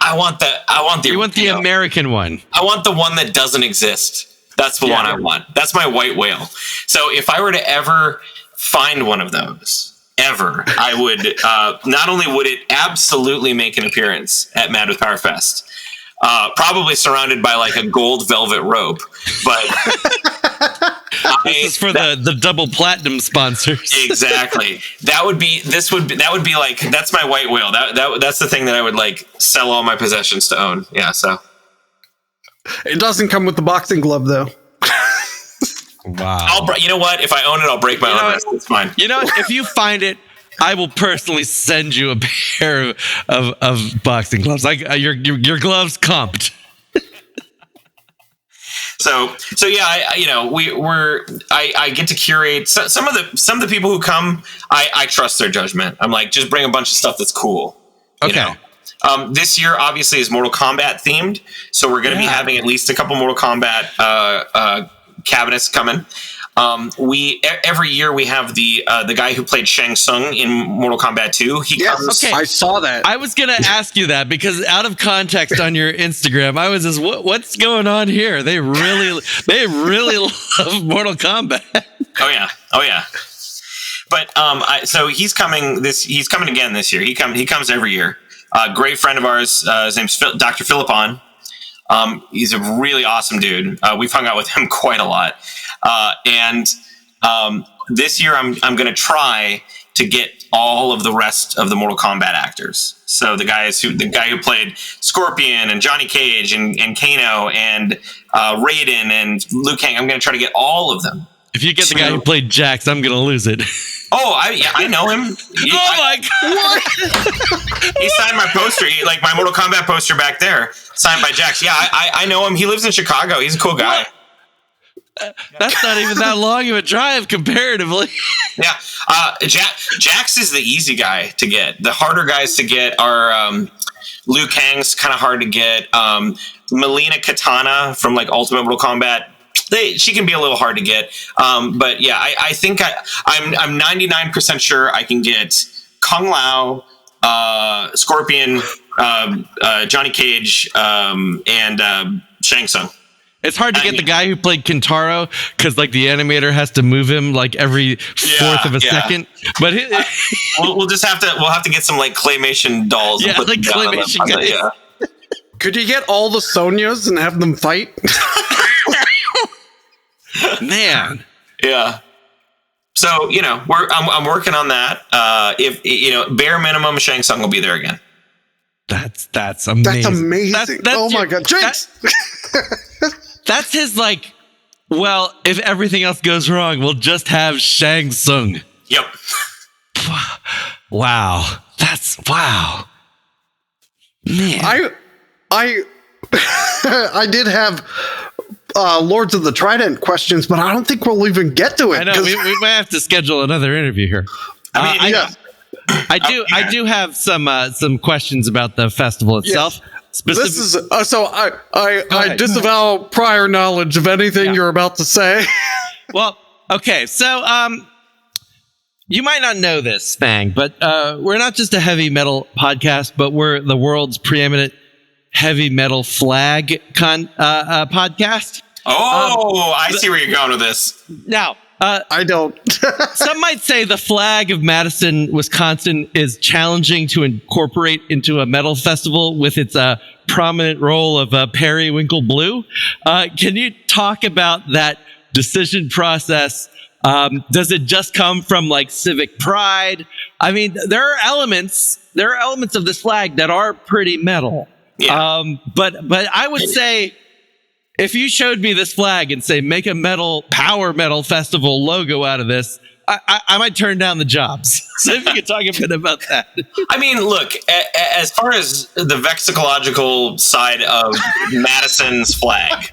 Speaker 4: I want the
Speaker 3: American one.
Speaker 4: I want the one that doesn't exist. That's the one I want. That's my white whale. So if I were to ever find one of those, I would, not only would it absolutely make an appearance at Mad with Power Fest, probably surrounded by like a gold velvet rope, but
Speaker 3: this is for the double platinum sponsors.
Speaker 4: Exactly. That would be like, that's my white whale. That's the thing that I would like sell all my possessions to own. Yeah. So
Speaker 1: it doesn't come with the boxing glove though.
Speaker 3: Wow.
Speaker 4: You know what? If I own it, I'll break my armrest. It's fine.
Speaker 3: If you find it, I will personally send you a pair of boxing gloves. Like your gloves comped.
Speaker 4: So yeah, I get to curate some of the people who come. I trust their judgment. I'm like, just bring a bunch of stuff that's cool.
Speaker 3: Okay.
Speaker 4: This year obviously is Mortal Kombat themed, so we're going to be having at least a couple Mortal Kombat cabinets coming. Every year we have the guy who played Shang Tsung in Mortal Kombat 2. He comes.
Speaker 3: Okay.
Speaker 1: I saw that.
Speaker 3: I was gonna ask you that because out of context on your Instagram, I was just, what's going on here? They really love Mortal Kombat.
Speaker 4: Oh yeah. But so he's coming again this year. He comes every year. Great friend of ours. His name's Dr. Philippon. He's a really awesome dude. We've hung out with him quite a lot. And this year I'm going to try to get all of the rest of the Mortal Kombat actors. So the guy who played Scorpion and Johnny Cage and Kano and Raiden and Liu Kang, I'm going to try to get all of them.
Speaker 3: If you get the guy who played Jax, I'm going to lose it.
Speaker 4: Oh, I know him.
Speaker 3: My God.
Speaker 4: He signed my poster, like my Mortal Kombat poster back there, signed by Jax. Yeah, I know him. He lives in Chicago. He's a cool guy.
Speaker 3: That's not even that long of a drive comparatively.
Speaker 4: Yeah. Jax is the easy guy to get. The harder guys to get are Liu Kang's kind of hard to get. Melina Katana from like Ultimate Mortal Kombat. She can be a little hard to get. But yeah, I think I'm 99% sure I can get Kung Lao, Scorpion, Johnny Cage, and Shang Tsung.
Speaker 3: It's hard to get the guy who played Kintaro because like the animator has to move him like every fourth of a second. But
Speaker 4: we'll have to get some like claymation dolls.
Speaker 3: Yeah,
Speaker 4: and put
Speaker 3: like
Speaker 4: them down
Speaker 3: claymation guys.
Speaker 4: Yeah.
Speaker 1: Could you get all the Sonias and have them fight?
Speaker 3: Man.
Speaker 4: Yeah. So I'm working on that. If bare minimum, Shang Tsung will be there again.
Speaker 3: That's amazing.
Speaker 1: That's amazing. Oh my God, Jinx!
Speaker 3: That's his like. Well, if everything else goes wrong, we'll just have Shang Tsung.
Speaker 4: Yep.
Speaker 3: Wow. Wow. Man.
Speaker 1: I did have Lords of the Trident questions, but I don't think we'll even get to it.
Speaker 3: I know we might have to schedule another interview here.
Speaker 4: I mean,
Speaker 3: I do have some questions about the festival itself.
Speaker 1: This is so I disavow prior knowledge of anything you're about to say.
Speaker 3: Well, okay, so you might not know this, Fang, but we're not just a heavy metal podcast, but we're the world's preeminent heavy metal flag podcast.
Speaker 4: Oh, I see where you're going with this.
Speaker 3: Now,
Speaker 1: I don't.
Speaker 3: some might say the flag of Madison, Wisconsin is challenging to incorporate into a metal festival with its prominent role of periwinkle blue. Can you talk about that decision process? Does it just come from like civic pride? I mean, there are elements of this flag that are pretty metal.
Speaker 4: Yeah.
Speaker 3: But I would say, if you showed me this flag and say, make a power metal festival logo out of this, I might turn down the jobs. So if you could talk a bit about that.
Speaker 4: I mean, look, as far as the vexillological side of Madison's flag,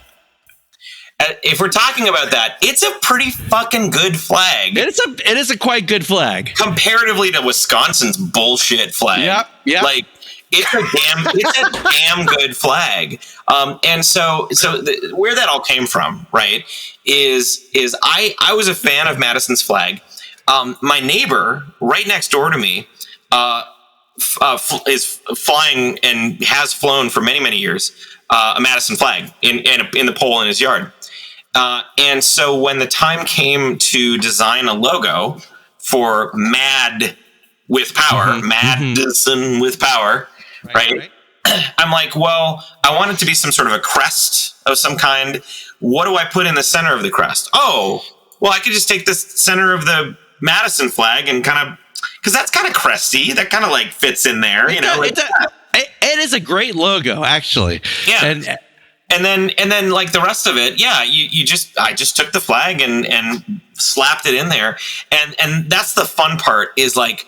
Speaker 4: if we're talking about that, it's a pretty fucking good flag.
Speaker 3: It is a quite good flag.
Speaker 4: Comparatively to Wisconsin's bullshit flag.
Speaker 3: Yep.
Speaker 4: Like, it's a damn good flag. And so where that all came from, right, is I was a fan of Madison's flag. My neighbor right next door to me is flying and has flown for many, many years a Madison flag in the pole in his yard. And so when the time came to design a logo for Mad with Power, Madison with Power, right? I'm like, well, I want it to be some sort of a crest of some kind. What do I put in the center of the crest? Oh, well, I could just take the center of the Madison flag and kind of, because that's kind of cresty. That kind of like fits in there, you know.
Speaker 3: It is a great logo, actually.
Speaker 4: Yeah. And then like the rest of it, yeah, I just took the flag and slapped it in there. And that's the fun part is like,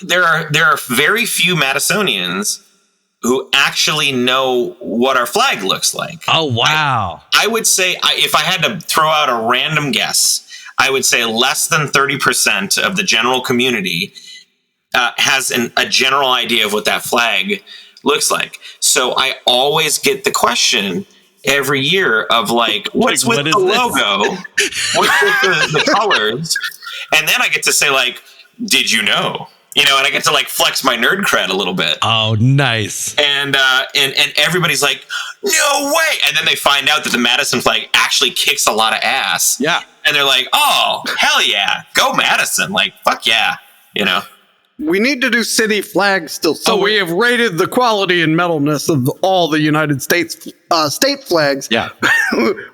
Speaker 4: there are very few Madisonians who actually know what our flag looks like.
Speaker 3: Oh, wow.
Speaker 4: I would say, if I had to throw out a random guess, I would say less than 30% of the general community has a general idea of what that flag looks like. So I always get the question every year of like, what's with the logo? What's with the colors? And then I get to say like, did you know? You know, and I get to like flex my nerd cred a little bit.
Speaker 3: Oh, nice.
Speaker 4: And everybody's like, no way. And then they find out that the Madison flag actually kicks a lot of ass.
Speaker 3: Yeah.
Speaker 4: And they're like, oh, hell yeah. Go Madison. Like, fuck yeah. You know?
Speaker 1: We need to do city flags still. So we have rated the quality and metalness of all the United States state flags.
Speaker 3: Yeah.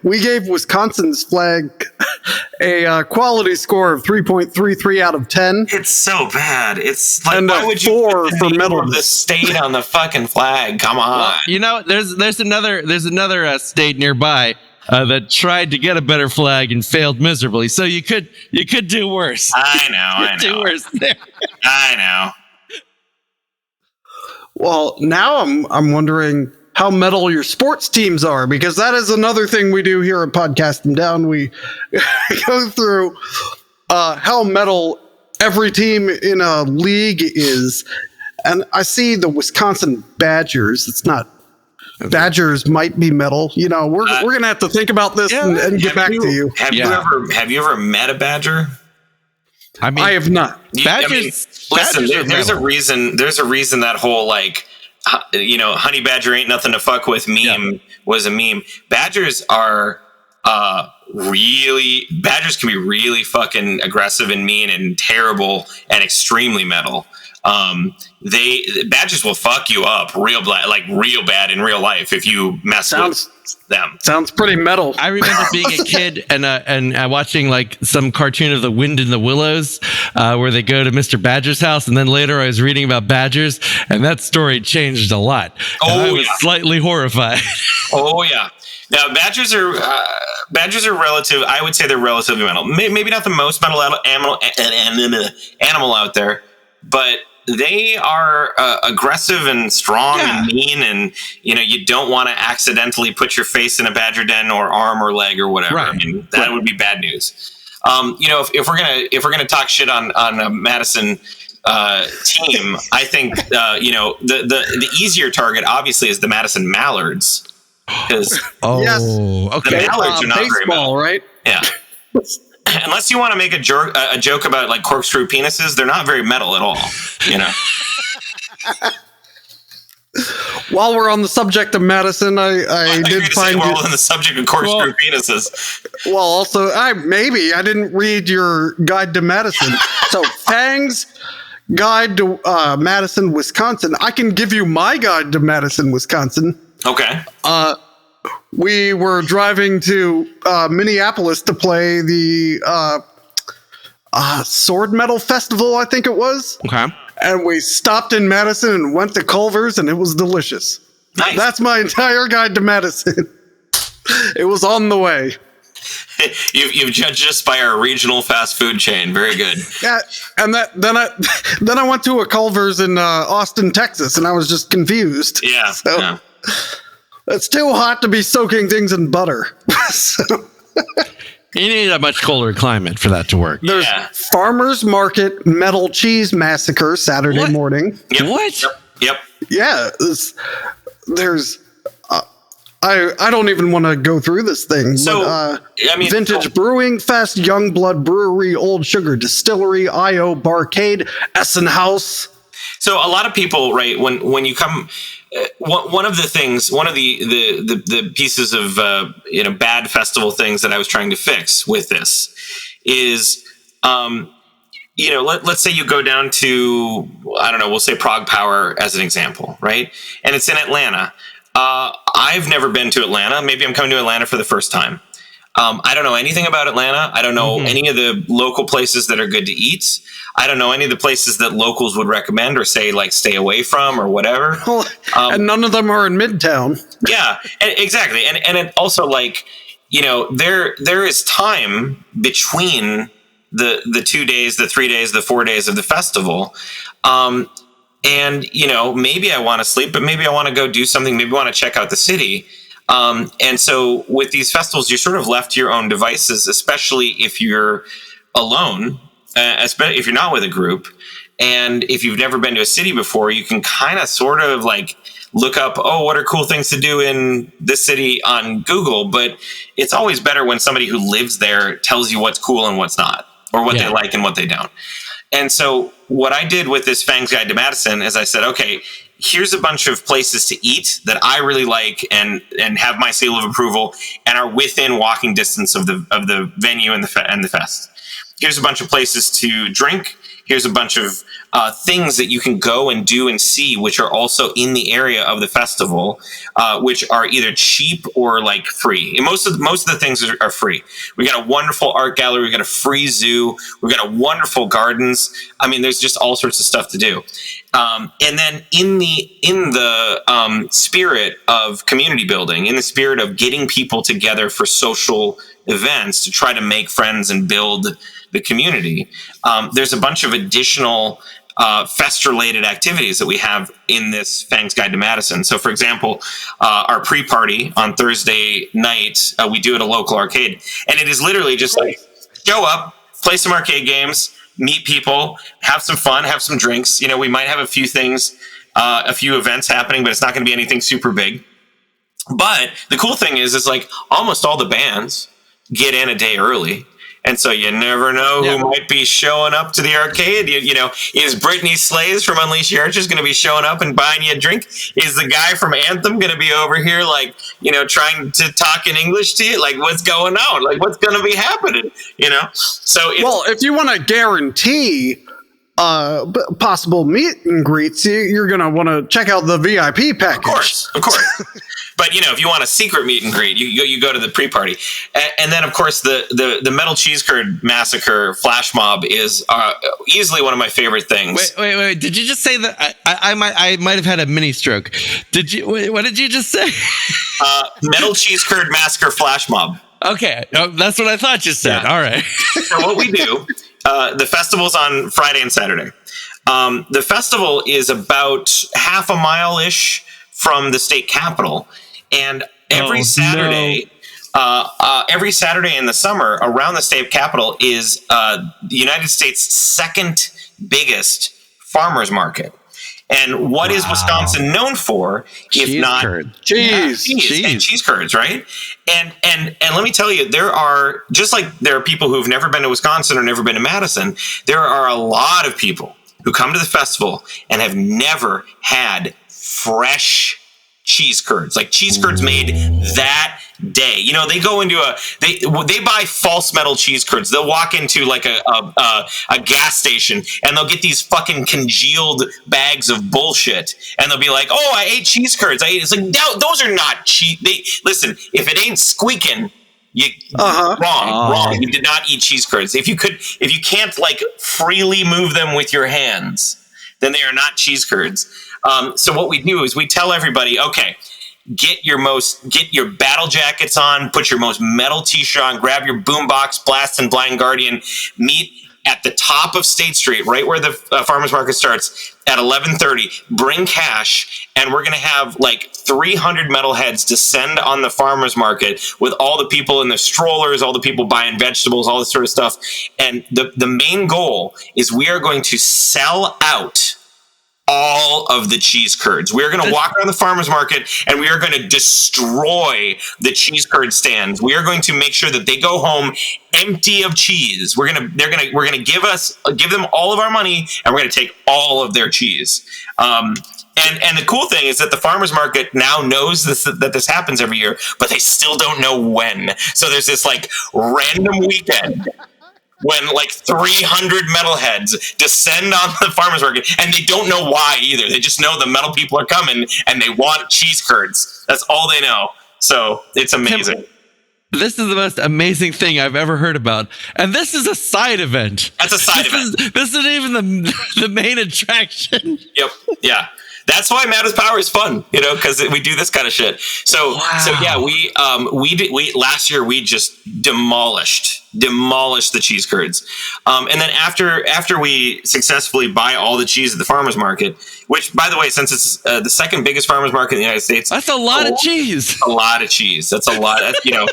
Speaker 1: We gave Wisconsin's flag a quality score of 3.33 out of 10.
Speaker 4: It's so bad. It's like,
Speaker 1: and
Speaker 4: why would you
Speaker 1: 4
Speaker 4: put
Speaker 1: for
Speaker 4: the
Speaker 1: metal
Speaker 4: of the state on the fucking flag? Come on.
Speaker 3: Well, you know, there's another state nearby that tried to get a better flag and failed miserably. So you could do worse.
Speaker 4: I know.
Speaker 3: Do worse there.
Speaker 4: I know.
Speaker 1: Well, now I'm wondering how metal your sports teams are, because that is another thing we do here at Podcasting Down. We go through how metal every team in a league is. And I see the Wisconsin Badgers. It's not Badgers might be metal. You know, we're gonna have to think about this and get back to you.
Speaker 4: Have you ever met a Badger?
Speaker 3: I mean,
Speaker 1: I have not.
Speaker 3: Badgers.
Speaker 4: Listen,
Speaker 3: Badgers
Speaker 4: there's a reason. There's a reason that whole like, honey badger ain't nothing to fuck with meme was a meme. Badgers are Badgers can be really fucking aggressive and mean and terrible and extremely metal. Badgers will fuck you up real bad in real life if you mess with them.
Speaker 1: Sounds pretty metal.
Speaker 3: I remember being a kid and watching like some cartoon of the Wind in the Willows, where they go to Mr. Badger's house, and then later I was reading about badgers, and that story changed a lot. I was slightly horrified.
Speaker 4: Oh yeah. Now badgers are relative. I would say they're relatively metal. Maybe not the most metal animal out there, but they are aggressive and strong and mean, and you don't want to accidentally put your face in a badger den or arm or leg or whatever. Right. I mean, that would be bad news. If we're gonna talk shit on Madison, team, I think the easier target obviously is the Madison Mallards, because
Speaker 1: Yes.
Speaker 3: Okay.
Speaker 4: the Mallards are not very
Speaker 1: baseball,
Speaker 4: metal.
Speaker 1: right?
Speaker 4: Yeah. Unless you want to make a joke about like corkscrew penises, they're not very metal at all.
Speaker 1: While we're on the subject of Madison, I did find
Speaker 4: we're all on the subject of corkscrew penises.
Speaker 1: Well, also, I didn't read your guide to Madison. So, Fang's guide to Madison, Wisconsin. I can give you my guide to Madison, Wisconsin.
Speaker 4: Okay.
Speaker 1: We were driving to Minneapolis to play the Sword Metal Festival, I think it was.
Speaker 3: Okay.
Speaker 1: And we stopped in Madison and went to Culver's, and it was delicious.
Speaker 4: Nice.
Speaker 1: That's my entire guide to Madison. It was on the way.
Speaker 4: You've judged us by our regional fast food chain. Very good.
Speaker 1: Yeah, and then I went to a Culver's in Austin, Texas, and I was just confused.
Speaker 4: Yeah.
Speaker 1: So,
Speaker 4: yeah.
Speaker 1: It's too hot to be soaking things in butter. So,
Speaker 3: You need a much colder climate for that to work.
Speaker 1: there's Farmers Market Metal Cheese Massacre Saturday morning.
Speaker 4: Yep.
Speaker 3: What?
Speaker 4: Yep.
Speaker 1: Yeah, there's. I don't even want to go through this thing.
Speaker 4: So,
Speaker 1: but, Vintage Brewing Fest, Youngblood Brewery, Old Sugar Distillery, I.O. Barcade, Essen House.
Speaker 4: So a lot of people, right, when you come, one of the pieces of bad festival things that I was trying to fix with this is, let's say you go down to, I don't know, we'll say Prague Power as an example, right? And it's in Atlanta. I've never been to Atlanta. Maybe I'm coming to Atlanta for the first time. I don't know anything about Atlanta. I don't know any of the local places that are good to eat. I don't know any of the places that locals would recommend or say, like, stay away from or whatever.
Speaker 1: And none of them are in Midtown.
Speaker 4: Yeah, exactly. And it also, like, there is time between the 2 days, the 3 days, the 4 days of the festival. And, maybe I want to sleep, but maybe I want to go do something. Maybe I want to check out the city. And so with these festivals, you're sort of left to your own devices, especially if you're alone, especially if you're not with a group. And if you've never been to a city before, you can kind of sort of like look up, what are cool things to do in this city on Google. But it's always better when somebody who lives there tells you what's cool and what's not, or what they like and what they don't. And so what I did with this Fang's Guide to Madison is I said, okay, here's a bunch of places to eat that I really like and have my seal of approval and are within walking distance of the venue and the fest. Here's a bunch of places to drink. Here's a bunch of things that you can go and do and see, which are also in the area of the festival, which are either cheap or like free. And most of the things are free. We got a wonderful art gallery. We got a free zoo. We got a wonderful gardens. I mean, there's just all sorts of stuff to do. And then in the spirit of community building, in the spirit of getting people together for social events to try to make friends and build the community, there's a bunch of additional fest-related activities that we have in this Fang's Guide to Madison. So, for example, our pre-party on Thursday night, we do at a local arcade. And it is literally just like, show up, play some arcade games, meet people, have some fun, have some drinks. We might have a few things, a few events happening, but it's not going to be anything super big. But the cool thing is like almost all the bands get in a day early. And so you never know who might be showing up to the arcade. Is Brittany Slays from Unleash Your Archers going to be showing up and buying you a drink? Is the guy from Anthem going to be over here, like, trying to talk in English to you? Like, what's going on? Like, what's going to be happening? So
Speaker 1: if you want to guarantee possible meet and greets, you're going to want to check out the VIP package.
Speaker 4: Of course. But if you want a secret meet and greet, you go to the pre-party, and then of course the Metal Cheese Curd Massacre flash mob is easily one of my favorite things.
Speaker 3: Wait! Did you just say that? I might have had a mini stroke. What did you just say?
Speaker 4: Metal Cheese Curd Massacre flash mob.
Speaker 3: Okay, that's what I thought you said.
Speaker 4: Yeah.
Speaker 3: All right.
Speaker 4: So what we do, the festival's on Friday and Saturday. The festival is about half a mile-ish from the state capitol. And every Saturday in the summer around the state capitol is the United States' second biggest farmers market. And what is Wisconsin known for, if
Speaker 3: cheese
Speaker 4: not
Speaker 3: cheese
Speaker 4: and cheese curds, right? And let me tell you, there are, just like there are people who've never been to Wisconsin or never been to Madison, there are a lot of people who come to the festival and have never had fresh cheese curds, like cheese curds made that day. You know, they go into they buy false metal cheese curds. They'll walk into like a gas station and they'll get these fucking congealed bags of bullshit and they'll be like, "Oh, I ate cheese curds. It's like, no, those are not cheese. Listen, if it ain't squeaking, wrong. You did not eat cheese curds. If you can't like freely move them with your hands, then they are not cheese curds. So what we do is we tell everybody, okay, get your battle jackets on, put your most metal t-shirt on, grab your boombox, blast and Blind Guardian, meet at the top of State Street, right where the farmers market starts at 11:30. Bring cash, and we're gonna have like 300 metalheads descend on the farmers market with all the people in the strollers, all the people buying vegetables, all this sort of stuff. And the main goal is we are going to sell out all of the cheese curds. We're going to walk around the farmers market and we are going to destroy the cheese curd stands. We are going to make sure that they go home empty of cheese. We're going to give them all of our money and we're going to take all of their cheese. And the cool thing is that the farmers market now knows that this happens every year, but they still don't know when. So there's this like random weekend when like 300 metalheads descend on the farmers market, and they don't know why either. They just know the metal people are coming and they want cheese curds. That's all they know. So it's amazing.
Speaker 3: This is the most amazing thing I've ever heard about. And this is a side event.
Speaker 4: That's a side event.
Speaker 3: This isn't even the main attraction.
Speaker 4: Yep. Yeah. That's why Mad with Power is fun, you know, because we do this kind of shit. So yeah, we last year we just demolished the cheese curds, and then after we successfully buy all the cheese at the farmers market, which by the way, since it's the second biggest farmers market in the United States,
Speaker 3: that's a lot of cheese.
Speaker 4: A lot of cheese. That's a lot. You know,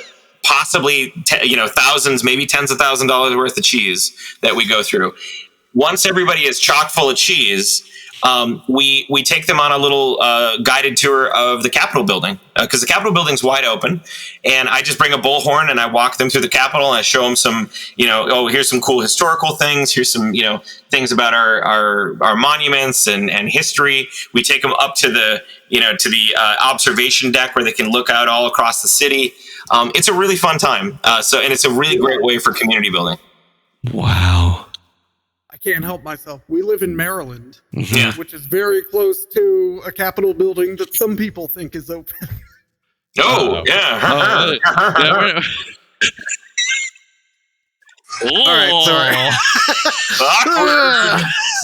Speaker 4: possibly thousands, maybe tens of $1,000s worth of cheese that we go through. Once everybody is chock full of cheese, we take them on a little guided tour of the Capitol building, because the Capitol building's wide open, and I just bring a bullhorn and I walk them through the Capitol and I show them some, here's some cool historical things. Here's some, things about our monuments and history. We take them up to the observation deck where they can look out all across the city. It's a really fun time. And it's a really great way for community building.
Speaker 3: Wow.
Speaker 1: I can't help myself. We live in Maryland,
Speaker 4: mm-hmm.
Speaker 1: which is very close to a Capitol building that some people think is open.
Speaker 4: Oh, yeah.
Speaker 1: All right,
Speaker 4: sorry.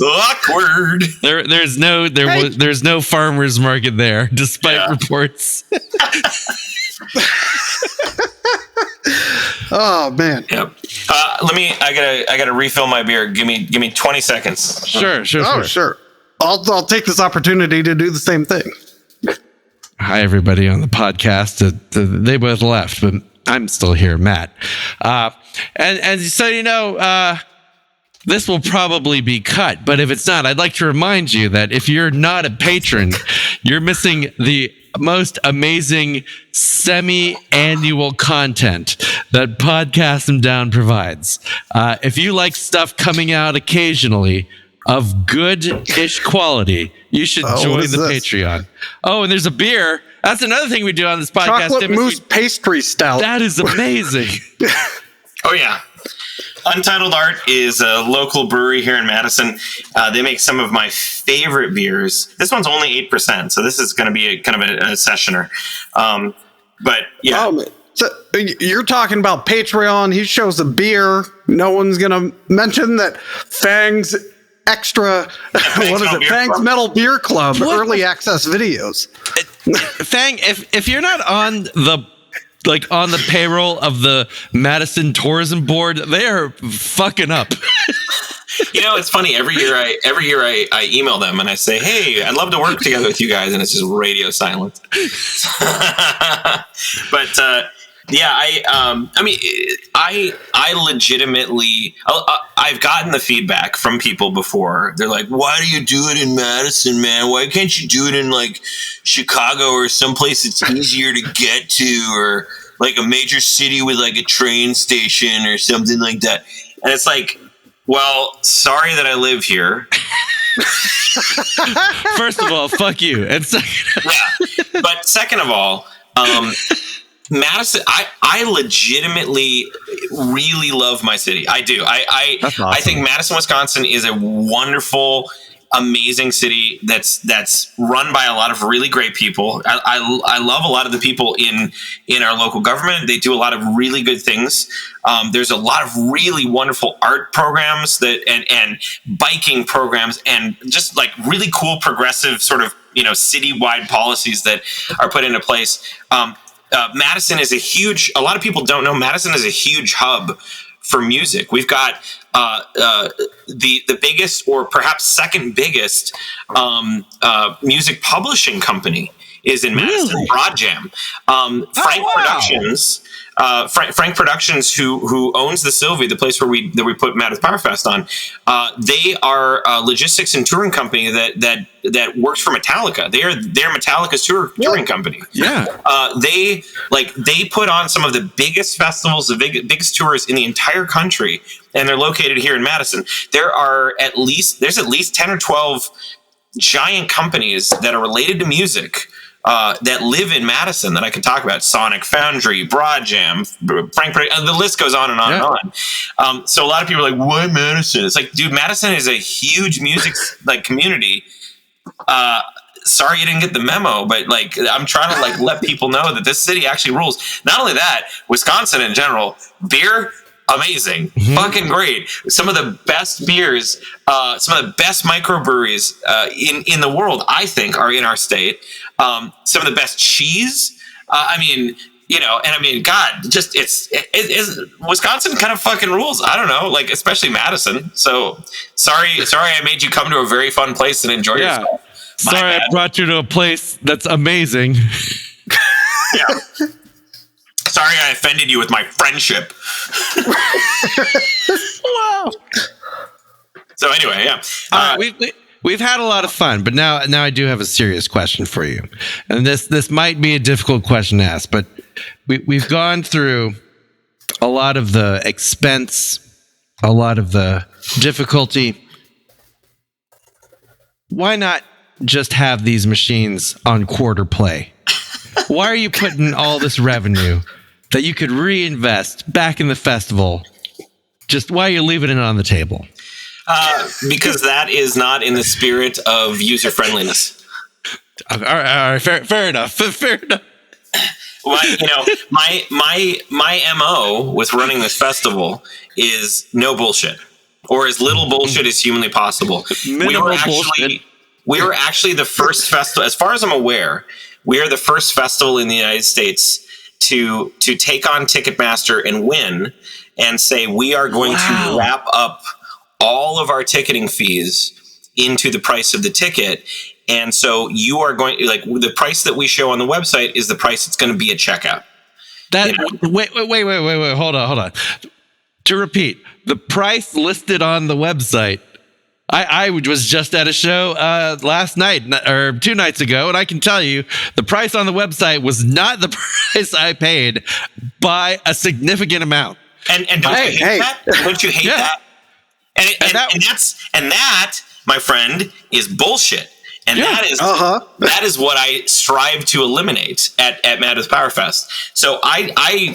Speaker 4: Awkward.
Speaker 3: There's no farmers market there, despite reports.
Speaker 1: Oh man.
Speaker 4: Yep. I gotta refill my beer. Give me 20 seconds.
Speaker 3: Sure.
Speaker 1: I'll take this opportunity to do the same thing.
Speaker 3: Hi everybody on the podcast. They both left, but I'm still here, Matt. And so this will probably be cut, but if it's not, I'd like to remind you that if you're not a patron, you're missing the most amazing semi-annual content that Podcast 'em Down provides. If you like stuff coming out occasionally of good-ish quality, you should join the Patreon. Oh, and there's a beer. That's another thing we do on this podcast.
Speaker 1: Chocolate mousse pastry stout.
Speaker 3: That is amazing.
Speaker 4: Oh, yeah. Untitled Art is a local brewery here in Madison. They make some of my favorite beers. This one's only 8%, so this is going to be kind of a sessioner. But yeah.
Speaker 1: Oh, so you're talking about Patreon. He shows a beer. No one's going to mention that Fang's Extra, Fang's Metal Beer Club, early access videos.
Speaker 3: Fang, if you're not on the payroll of the Madison Tourism Board, they are fucking up.
Speaker 4: It's funny. Every year I email them and I say, "Hey, I'd love to work together with you guys," and it's just radio silence. But Yeah, I legitimately, I've gotten the feedback from people before. They're like, "Why do you do it in Madison, man? Why can't you do it in like Chicago or someplace that's easier to get to, or like a major city with like a train station or something like that?" And it's like, well, sorry that I live here.
Speaker 3: First of all, fuck you. And
Speaker 4: But second of all, Madison, I legitimately really love my city. I do.
Speaker 3: That's awesome.
Speaker 4: I think Madison, Wisconsin is a wonderful, amazing city that's run by a lot of really great people. I love a lot of the people in our local government. They do a lot of really good things. There's a lot of really wonderful art programs and biking programs and just like really cool progressive sort of, citywide policies that are put into place. Madison is a lot of people don't know Madison is a huge hub for music. We've got the biggest or perhaps second biggest music publishing company is in Madison,
Speaker 3: Really?
Speaker 4: Broadjam. Frank Productions. Frank Productions, who owns the Sylvie, the place where we put Madison Powerfest on, they are a logistics and touring company that works for Metallica. They're Metallica's touring company.
Speaker 3: Yeah.
Speaker 4: They put on some of the biggest festivals, the biggest tours in the entire country, and they're located here in Madison. There's at least 10 or 12 giant companies that are related to music that live in Madison that I can talk about. Sonic Foundry, Broadjam, Frank, the list goes on and on and on. So a lot of people are like, why Madison? It's like, dude, Madison is a huge music community. Sorry you didn't get the memo, but like I'm trying to let people know that this city actually rules. Not only that, Wisconsin in general, beer, amazing, fucking great. Some of the best beers, some of the best microbreweries in the world, I think, are in our state. Some of the best cheese. God, just it's Wisconsin kind of fucking rules. I don't know, like especially Madison. So sorry, I made you come to a very fun place and enjoy yourself.
Speaker 3: Sorry, I brought you to a place that's amazing.
Speaker 4: Yeah. Sorry, I offended you with my friendship.
Speaker 3: Wow.
Speaker 4: So anyway, yeah.
Speaker 3: All right, we've had a lot of fun, but now I do have a serious question for you, and this might be a difficult question to ask, but we've gone through a lot of the expense, a lot of the difficulty. Why not just have these machines on quarter play? Why are you putting all this revenue that you could reinvest back in the festival? Just why are you leaving it on the table?
Speaker 4: Because that is not in the spirit of user friendliness.
Speaker 3: All right, fair enough. Fair enough.
Speaker 4: Well, my MO with running this festival is no bullshit, or as little bullshit as humanly possible. We were actually the first festival, as far as I'm aware, we are the first festival in the United States to take on Ticketmaster and win and say we are going to wrap up all of our ticketing fees into the price of the ticket. And so you are going, like, the price that we show on the website is the price it's going to be at checkout.
Speaker 3: Wait, hold on. To repeat, the price listed on the website, I was just at a show last night or 2 nights ago, and I can tell you the price on the website was not the price I paid by a significant amount.
Speaker 4: And don't you hate that? Don't you hate that? And that, my friend, is bullshit. And that is what I strive to eliminate at Madison Powerfest. So I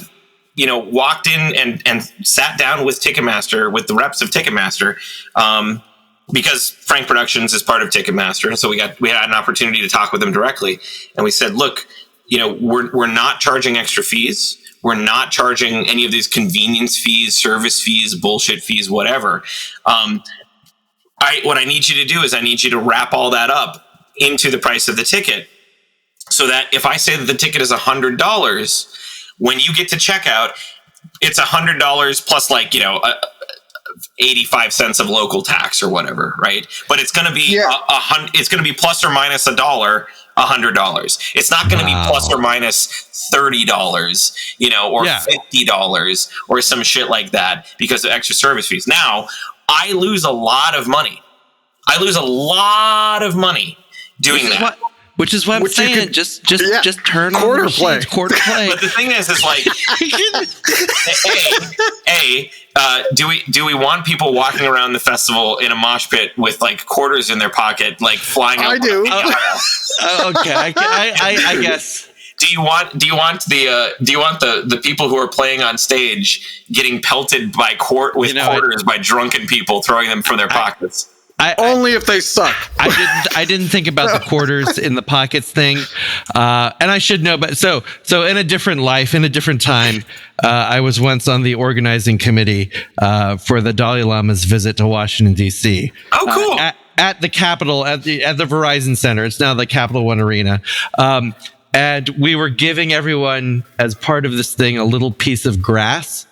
Speaker 4: walked in and sat down with Ticketmaster, with the reps of Ticketmaster, because Frank Productions is part of Ticketmaster. So we had an opportunity to talk with them directly. And we said, look, we're not charging extra fees. We're not charging any of these convenience fees, service fees, bullshit fees, whatever. What I need you to do is I need you to wrap all that up into the price of the ticket, so that if I say that the ticket is $100, when you get to checkout, it's $100 plus 85 cents of local tax or whatever, right? But it's going to be it's going to be plus or minus $1 $100. It's not going to be plus or minus $30, or $50 or some shit like that because of extra service fees. Now, I lose a lot of money. Doing that.
Speaker 3: Which is what I'm saying. Just turn on
Speaker 1: quarter
Speaker 3: the
Speaker 1: play.
Speaker 3: Quarter play.
Speaker 4: But the thing is like, do we want people walking around the festival in a mosh pit with like quarters in their pocket, like flying out?
Speaker 1: I do.
Speaker 3: Okay, I guess.
Speaker 4: Do you want the people who are playing on stage getting pelted by quarters by drunken people throwing them from their pockets?
Speaker 1: Only if they suck.
Speaker 3: I didn't think about the quarters in the pockets thing, and I should know. But so in a different life, in a different time, I was once on the organizing committee for the Dalai Lama's visit to Washington D.C.
Speaker 4: Oh, cool!
Speaker 3: At the Capitol, at the Verizon Center. It's now the Capital One Arena. And we were giving everyone, as part of this thing, a little piece of grass.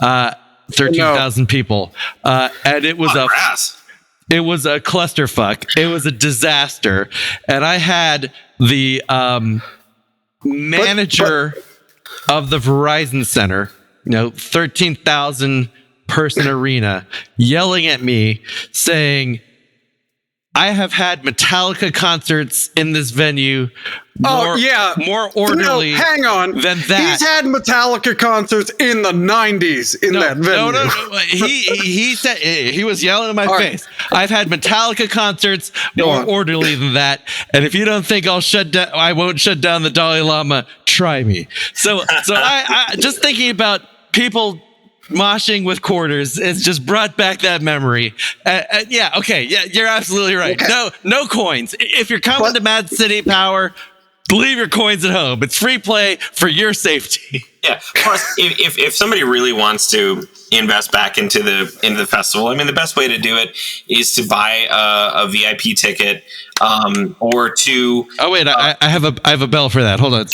Speaker 3: 13,000 people, and it was
Speaker 4: grass.
Speaker 3: It was a clusterfuck. It was a disaster. And I had the manager of the Verizon Center, 13,000 person arena, yelling at me saying, I have had Metallica concerts in this venue more orderly
Speaker 1: hang on.
Speaker 3: than that.
Speaker 1: He's had Metallica concerts in the 90s in that venue.
Speaker 3: No. He said, he was yelling in my face. I've had Metallica concerts more orderly than that. And if you don't think I won't shut down the Dalai Lama, try me. So I just thinking about people moshing with quarters, it's just brought back that memory. You're absolutely right.
Speaker 1: Okay.
Speaker 3: No coins. If you're coming to Mad City Power, leave your coins at home. It's free play for your safety.
Speaker 4: Yeah. Plus, if somebody really wants to invest back into the festival, I mean, the best way to do it is to buy a VIP ticket, or to. Oh wait,
Speaker 3: I have a bell for that. Hold on.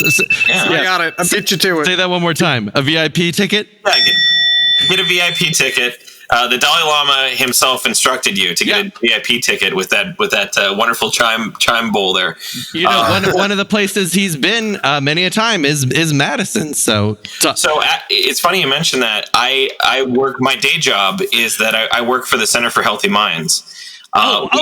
Speaker 1: I got it. I beat you to it.
Speaker 3: Say that one more time. A VIP ticket.
Speaker 4: Yeah, get a VIP ticket. The Dalai Lama himself instructed you to get a VIP ticket with that wonderful chime bowl there.
Speaker 3: One of the places he's been many a time is Madison. So
Speaker 4: it's funny you mentioned that. I work. My day job is that I work for the Center for Healthy Minds.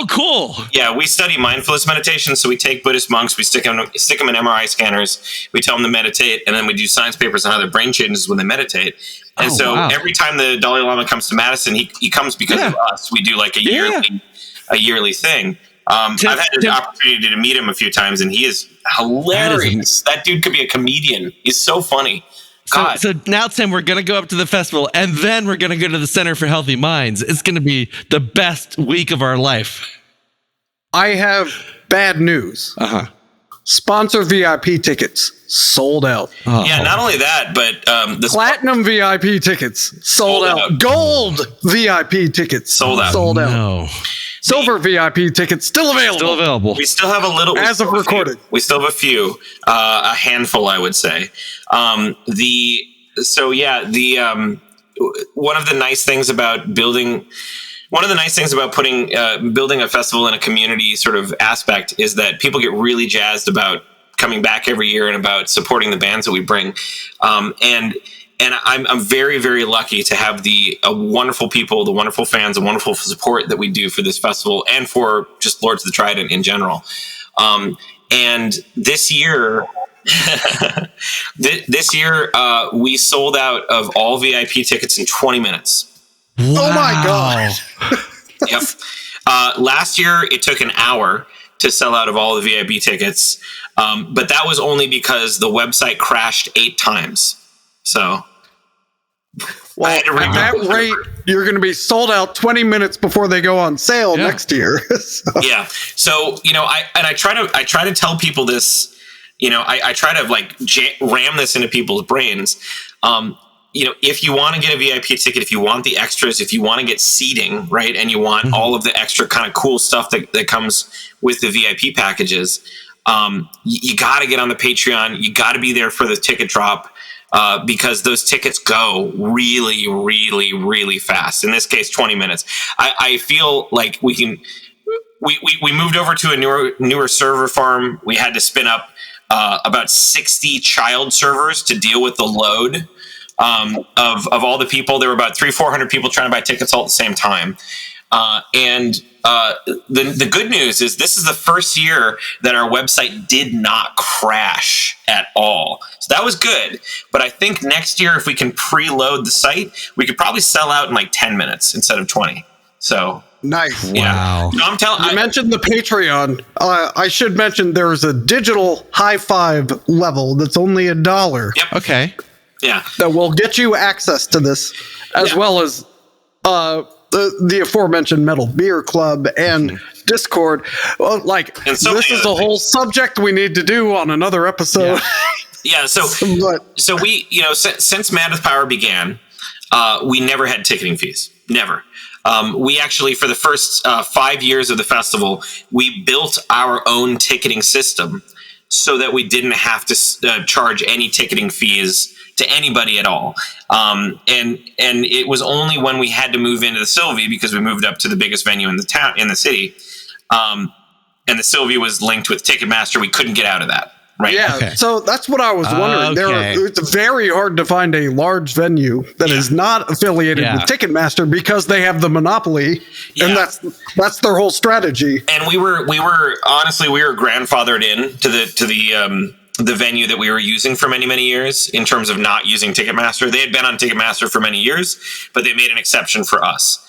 Speaker 3: Cool.
Speaker 4: Yeah, we study mindfulness meditation. So we take Buddhist monks, we stick them in MRI scanners, we tell them to meditate, and then we do science papers on how their brain changes when they meditate. And every time the Dalai Lama comes to Madison, he comes because of us. We do like a yearly thing. I've had the opportunity to meet him a few times, and he is hilarious. That dude could be a comedian. He's so funny.
Speaker 3: So now, Tim, we're going to go up to the festival, and then we're going to go to the Center for Healthy Minds. It's going to be the best week of our life.
Speaker 1: I have bad news. Sponsor VIP tickets sold out.
Speaker 4: Yeah, not only that, but the
Speaker 1: platinum VIP tickets sold out. Gold VIP tickets sold out.
Speaker 3: No.
Speaker 1: Silver VIP tickets still available.
Speaker 4: We still have a little.
Speaker 1: As of recorded,
Speaker 4: we still have a few, a handful, I would say. One of the nice things about building. One of the nice things about building a festival in a community sort of aspect is that people get really jazzed about coming back every year and about supporting the bands that we bring. And I'm very, very lucky to have the wonderful people, the wonderful fans, the wonderful support that we do for this festival and for just Lords of the Trident in general. And this year, we sold out of all VIP tickets in 20 minutes.
Speaker 1: Wow. Oh my God.
Speaker 4: Yep. Last year, it took an hour to sell out of all the VIP tickets. But that was only because the website crashed 8 times. So,
Speaker 1: at that rate, you're going to be sold out 20 minutes before they go on sale next year.
Speaker 4: Yeah. So, I try to tell people this, I try to ram this into people's brains. If you want to get a VIP ticket, if you want the extras, if you want to get seating, right, and you want all of the extra kind of cool stuff that comes with the VIP packages, you got to get on the Patreon. You got to be there for the ticket drop because those tickets go really, really, really fast. In this case, 20 minutes. I feel like we can. we moved over to a newer server farm. We had to spin up about 60 child servers to deal with the load of all the people. There were about 400 people trying to buy tickets all at the same time. The good news is this is the first year that our website did not crash at all. So that was good. But I think next year, if we can preload the site, we could probably sell out in like 10 minutes instead of 20. So
Speaker 1: nice.
Speaker 3: Wow.
Speaker 4: Yeah. No,
Speaker 1: You mentioned the Patreon. I should mention there's a digital high five level that's only $1.
Speaker 4: Yep.
Speaker 3: Okay.
Speaker 4: Yeah.
Speaker 1: That will get you access to this, as well as the aforementioned Metal Beer Club and Discord. Well,
Speaker 4: And so
Speaker 1: this is a whole subject we need to do on another episode.
Speaker 4: Yeah. So we, since Mad with Power began, we never had ticketing fees. Never. We actually, for the first 5 years of the festival, we built our own ticketing system so that we didn't have to charge any ticketing fees to anybody at all. And it was only when we had to move into the Sylvie, because we moved up to the biggest venue in the city, and the Sylvie was linked with Ticketmaster, we couldn't get out of that. Right.
Speaker 1: Yeah,
Speaker 3: okay.
Speaker 1: So that's what I was wondering.
Speaker 3: Okay.
Speaker 1: It's very hard to find a large venue that is not affiliated with Ticketmaster because they have the monopoly, and that's their whole strategy.
Speaker 4: And we were honestly grandfathered in to the venue that we were using for many, many years in terms of not using Ticketmaster. They had been on Ticketmaster for many years, but they made an exception for us.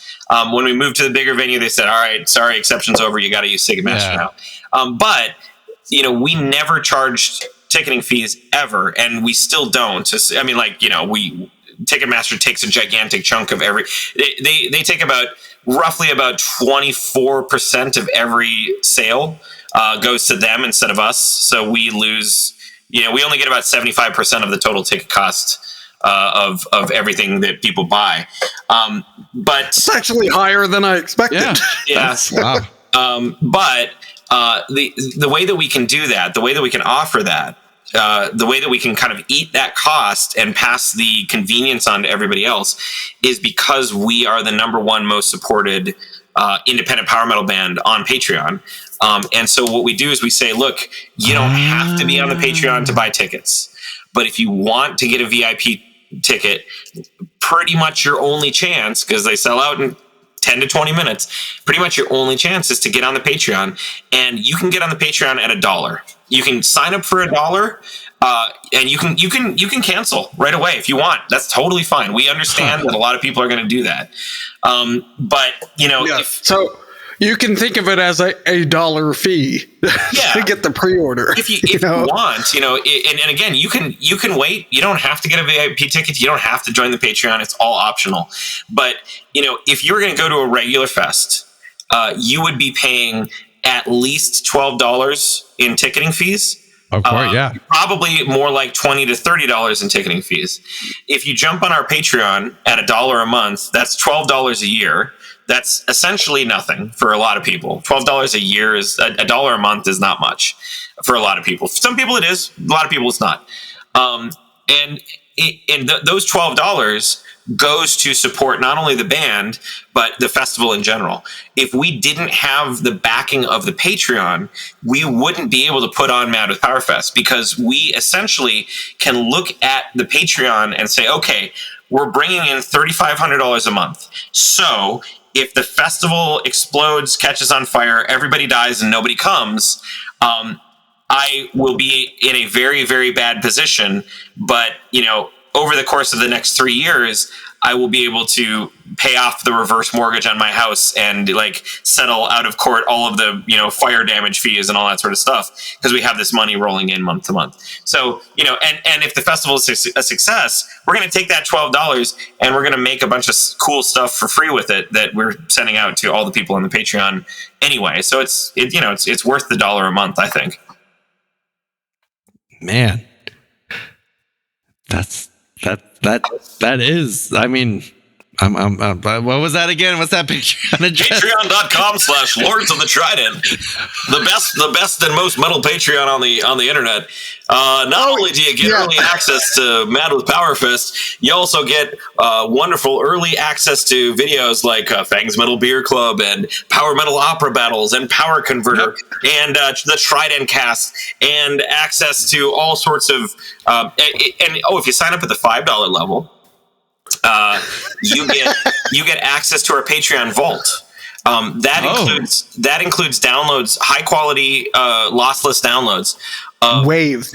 Speaker 4: When we moved to the bigger venue, they said, all right, sorry, exception's over. You got to use Ticketmaster now. But we never charged ticketing fees ever, and we still don't. Ticketmaster takes a gigantic chunk of every. They take roughly about 24% of every sale goes to them instead of us. So we lose. We only get about 75% of the total ticket cost of everything that people buy. But
Speaker 1: it's actually higher than I expected.
Speaker 4: Yeah.
Speaker 3: Wow.
Speaker 4: But the way that we can do that, the way that we can offer that, the way that we can kind of eat that cost and pass the convenience on to everybody else is because we are the #1 most supported independent power metal band on Patreon. And so what we do is we say, look, you don't have to be on the Patreon to buy tickets, but if you want to get a VIP ticket, pretty much your only chance, because they sell out in 10 to 20 minutes, pretty much your only chance is to get on the Patreon. And you can get on the Patreon at $1. You can sign up for $1, and you can cancel right away if you want. That's totally fine. We understand that a lot of people are going to do that.
Speaker 1: So you can think of it as a $1 fee to get the pre-order.
Speaker 4: If you want, and again, you can wait. You don't have to get a VIP ticket. You don't have to join the Patreon. It's all optional. But if you're going to go to a regular fest, you would be paying at least $12 in ticketing fees.
Speaker 3: Of course,
Speaker 4: Probably more like $20 to $30 in ticketing fees. If you jump on our Patreon at $1 a month, that's $12 a year. That's essentially nothing for a lot of people. $12 a year is $1 a month is not much for a lot of people. For some people it is. A lot of people it's not. Those $12 goes to support not only the band but the festival in general. If we didn't have the backing of the Patreon, we wouldn't be able to put on Mad with Powerfest, because we essentially can look at the Patreon and say, okay, we're bringing in $3,500 a month. So if the festival explodes, catches on fire, everybody dies, and nobody comes, I will be in a very, very bad position. But, over the course of the next 3 years, I will be able to pay off the reverse mortgage on my house and settle out of court all of the, fire damage fees and all that sort of stuff, because we have this money rolling in month to month. So, and if the festival is a success, we're going to take that $12 and we're going to make a bunch of cool stuff for free with it that we're sending out to all the people on the Patreon anyway. So it's worth the $1 a month, I think.
Speaker 3: Man, that is, What was that again? What's that Patreon address?
Speaker 4: Patreon.com/Lords of the Trident. The best and most metal Patreon on the internet. Not only do you get early access to Mad with Power Fist, you also get wonderful early access to videos like Fang's Metal Beer Club and Power Metal Opera Battles and Power Converter and the Trident Cast and access to all sorts of if you sign up at the $5 level, you get access to our Patreon vault. That includes downloads, high quality lossless downloads.
Speaker 1: Wave.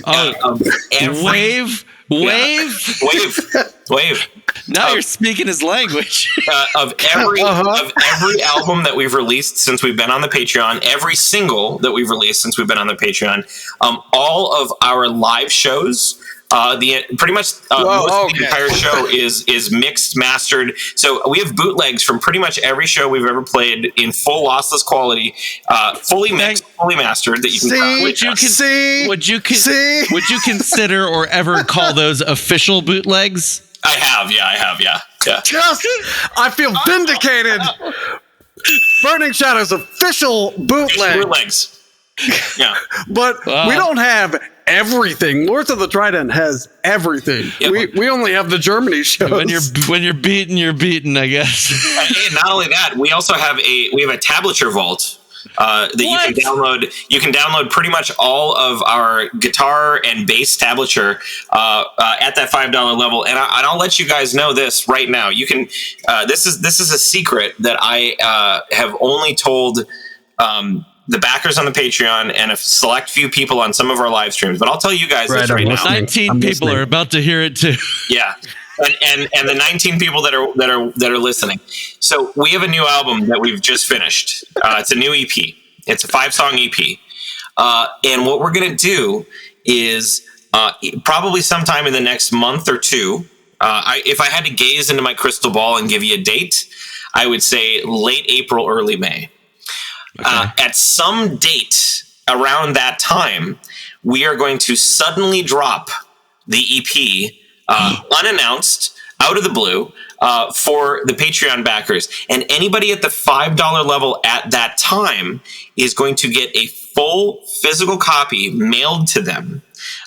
Speaker 3: Wave. Now you're speaking his language.
Speaker 4: Of every album that we've released since we've been on the Patreon, every single that we've released since we've been on the Patreon, all of our live shows. The entire show is mixed, mastered. So we have bootlegs from pretty much every show we've ever played in full lossless quality, fully mixed, fully mastered. That you can
Speaker 3: would you consider or ever call those official bootlegs?
Speaker 4: I have.
Speaker 1: Just, I feel vindicated. Burning Shadows official bootlegs.
Speaker 4: Yeah,
Speaker 1: but we don't have everything. Lords of the Trident has everything. Yeah, we only have the Germany shows.
Speaker 3: When you're beaten, you're beaten, I guess.
Speaker 4: And not only that, we also have a tablature vault that you can download. You can download pretty much all of our guitar and bass tablature at that $5 level. And I'll let you guys know this right now. You can. This is a secret that I have only told. The backers on the Patreon and a select few people on some of our live streams, but I'll tell you guys this right now.
Speaker 3: 19 people are about to hear it too.
Speaker 4: Yeah, and the 19 people that are listening. So we have a new album that we've just finished. It's a new EP. It's a 5-song EP, and what we're gonna do is probably sometime in the next month or two. If I had to gaze into my crystal ball and give you a date, I would say late April, early May. Okay. At some date around that time, we are going to suddenly drop the EP unannounced, out of the blue, for the Patreon backers. And anybody at the $5 level at that time is going to get a full physical copy mailed to them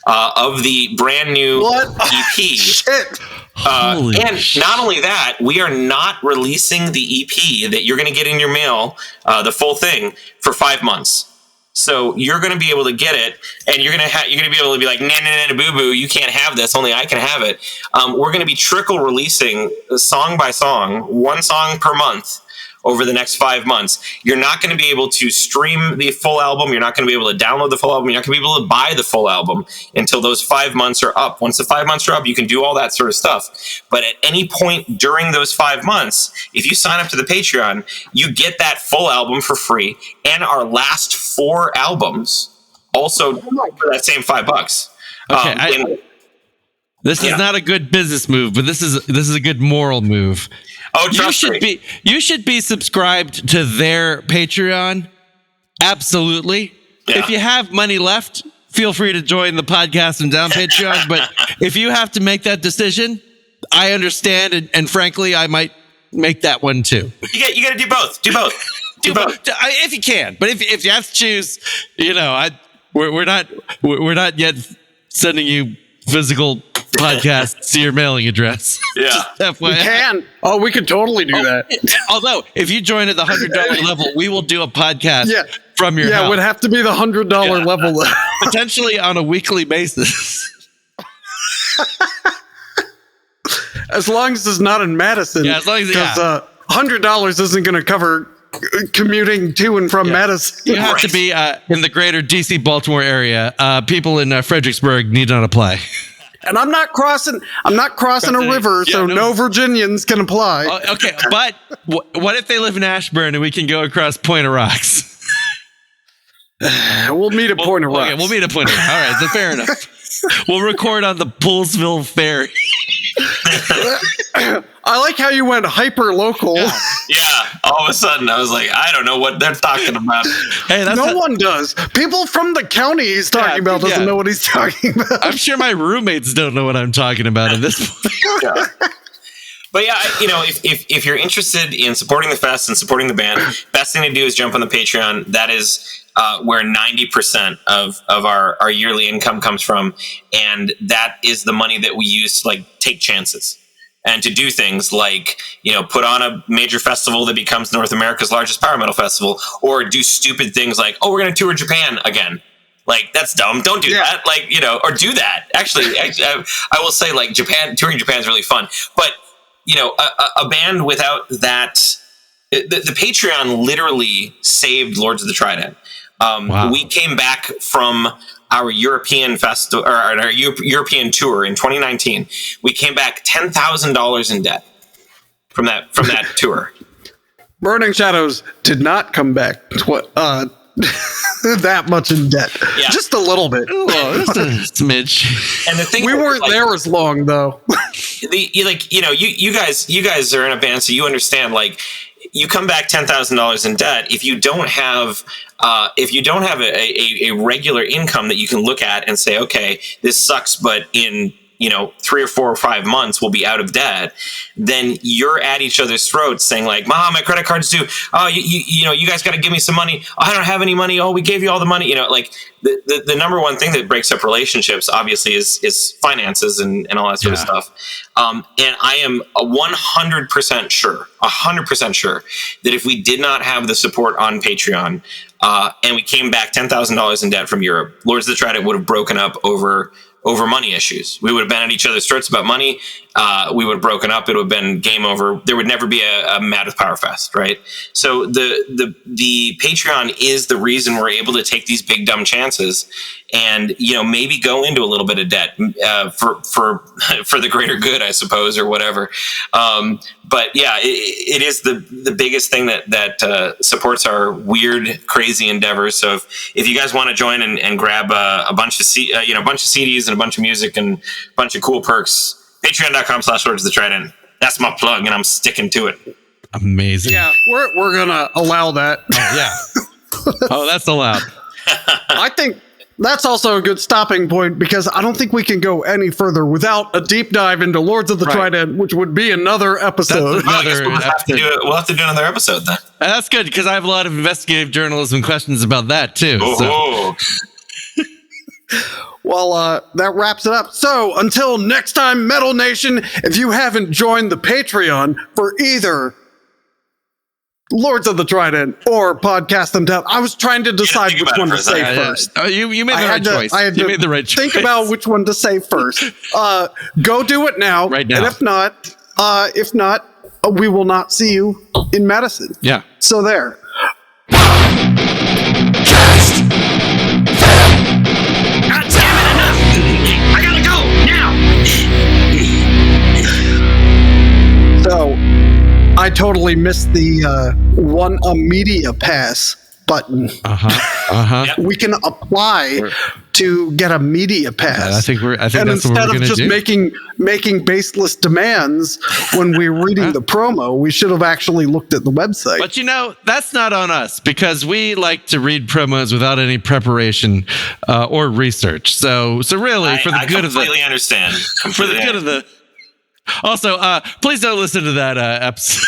Speaker 4: of the brand new EP.
Speaker 1: Shit.
Speaker 4: Not only that, we are not releasing the EP that you're going to get in your mail, the full thing, for 5 months. So you're going to be able to get it, and you're going to be able to be like, nah, boo boo, you can't have this. Only I can have it. We're going to be trickle releasing song by song, one song per month. Over the next 5 months, you're not going to be able to stream the full album. You're not going to be able to download the full album. You're not going to be able to buy the full album until those 5 months are up. Once the 5 months are up, you can do all that sort of stuff. But at any point during those 5 months, if you sign up to the Patreon, you get that full album for free and our last 4 albums also for that same $5.
Speaker 3: Okay, this is not a good business move, but this is a good moral move.
Speaker 4: Oh,
Speaker 3: you should be subscribed to their Patreon. Absolutely. Yeah. If you have money left, feel free to join the podcast and down Patreon. But if you have to make that decision, I understand, and frankly, I might make that one too.
Speaker 4: You got to do both. Do both.
Speaker 3: If you can. But if you have to choose, we're not yet sending you physical podcasts to your mailing address.
Speaker 4: Yeah.
Speaker 1: We can. Oh, we could totally do that.
Speaker 3: Although, if you join at the $100 level, we will do a podcast from your house.
Speaker 1: Yeah, it would have to be the $100 level.
Speaker 3: Potentially on a weekly basis.
Speaker 1: As long as it's not in Madison.
Speaker 3: Yeah, as long as
Speaker 1: because $100 isn't going to cover commuting to and from Madison.
Speaker 3: You have to be in the greater DC Baltimore area. People in Fredericksburg need not apply.
Speaker 1: And I'm not crossing a river, so no Virginians can apply.
Speaker 3: Okay, but what if they live in Ashburn and we can go across Point of Rocks?
Speaker 1: We'll meet at Point of Rocks.
Speaker 3: Okay, we'll meet at Point of Rocks. All right, then fair enough. We'll record on the Poolsville Ferry.
Speaker 1: I like how you went hyper local.
Speaker 4: Yeah, all of a sudden I was like, I don't know what they're talking about.
Speaker 1: Hey, no one does. People from the county he's talking about doesn't know what he's talking about.
Speaker 3: I'm sure my roommates don't know what I'm talking about at this point.
Speaker 4: But yeah, if you're interested in supporting the fest and supporting the band, best thing to do is jump on the Patreon. That is where 90% of our yearly income comes from, and that is the money that we use to take chances and to do things like put on a major festival that becomes North America's largest power metal festival, or do stupid things like, oh, we're going to tour Japan again. That's dumb. Don't do that. Or do that. Actually, I will say touring Japan is really fun, but a band without that, the Patreon literally saved Lords of the Trident.
Speaker 3: Wow.
Speaker 4: We came back from our European festival or our European tour in 2019. We came back $10,000 in debt from that tour.
Speaker 1: Burning Shadows did not come back that much in debt. Yeah. Just a little bit.
Speaker 3: Just a smidge.
Speaker 4: And the thing
Speaker 1: we weren't there as long though.
Speaker 4: You guys are in a band, so you understand. You come back $10,000 in debt if you don't have a regular income that you can look at and say, okay, this sucks, but in 3 or 4 or 5 months we'll be out of debt. Then you're at each other's throats saying Mom, my credit card's due. Oh, you guys got to give me some money. Oh, I don't have any money. Oh, we gave you all the money. The number one thing that breaks up relationships obviously is finances and all that sort of stuff. And I am 100% sure that if we did not have the support on Patreon, and we came back $10,000 in debt from Europe, Lords of the Trident would have broken up over money issues. We would have been at each other's throats about money. We would have broken up. It would have been game over. There would never be a Mad with Power Fest, right? So the Patreon is the reason we're able to take these big dumb chances and maybe go into a little bit of debt for the greater good, I suppose, or whatever. But yeah, it is the biggest thing that supports our weird, crazy endeavors. So if you guys want to join and grab a bunch of CDs and a bunch of music and a bunch of cool perks, patreon.com/Lords of the Trident. That's my plug, and I'm sticking to it.
Speaker 3: Amazing.
Speaker 1: Yeah, we're gonna allow that.
Speaker 3: Oh, yeah. Oh, that's allowed.
Speaker 1: I think that's also a good stopping point, because I don't think we can go any further without a deep dive into Lords of the Trident, which would be another episode.
Speaker 4: We'll have to do another episode then.
Speaker 3: And that's good, because I have a lot of investigative journalism questions about that too.
Speaker 4: Oh.
Speaker 3: So.
Speaker 1: Well, that wraps it up. So until next time, Metal Nation, if you haven't joined the Patreon for either Lords of the Trident or Podcast Them Down, I was trying to decide which one to say first.
Speaker 3: Oh, you made the right choice. You made the right choice.
Speaker 1: Think about which one to say first. Go do it now.
Speaker 3: Right now.
Speaker 1: And if not, we will not see you in Madison.
Speaker 3: Yeah.
Speaker 1: So there. So, I totally missed the won a media pass button.
Speaker 3: Yep.
Speaker 1: We can apply to get a media pass.
Speaker 3: I think that's what we're going to do.
Speaker 1: And instead of just making baseless demands when we're reading the promo, we should have actually looked at the website.
Speaker 3: But that's not on us, because we like to read promos without any preparation or research. So really, for the good of the,
Speaker 4: completely understand.
Speaker 3: For the good of the. Also, please don't listen to that episode.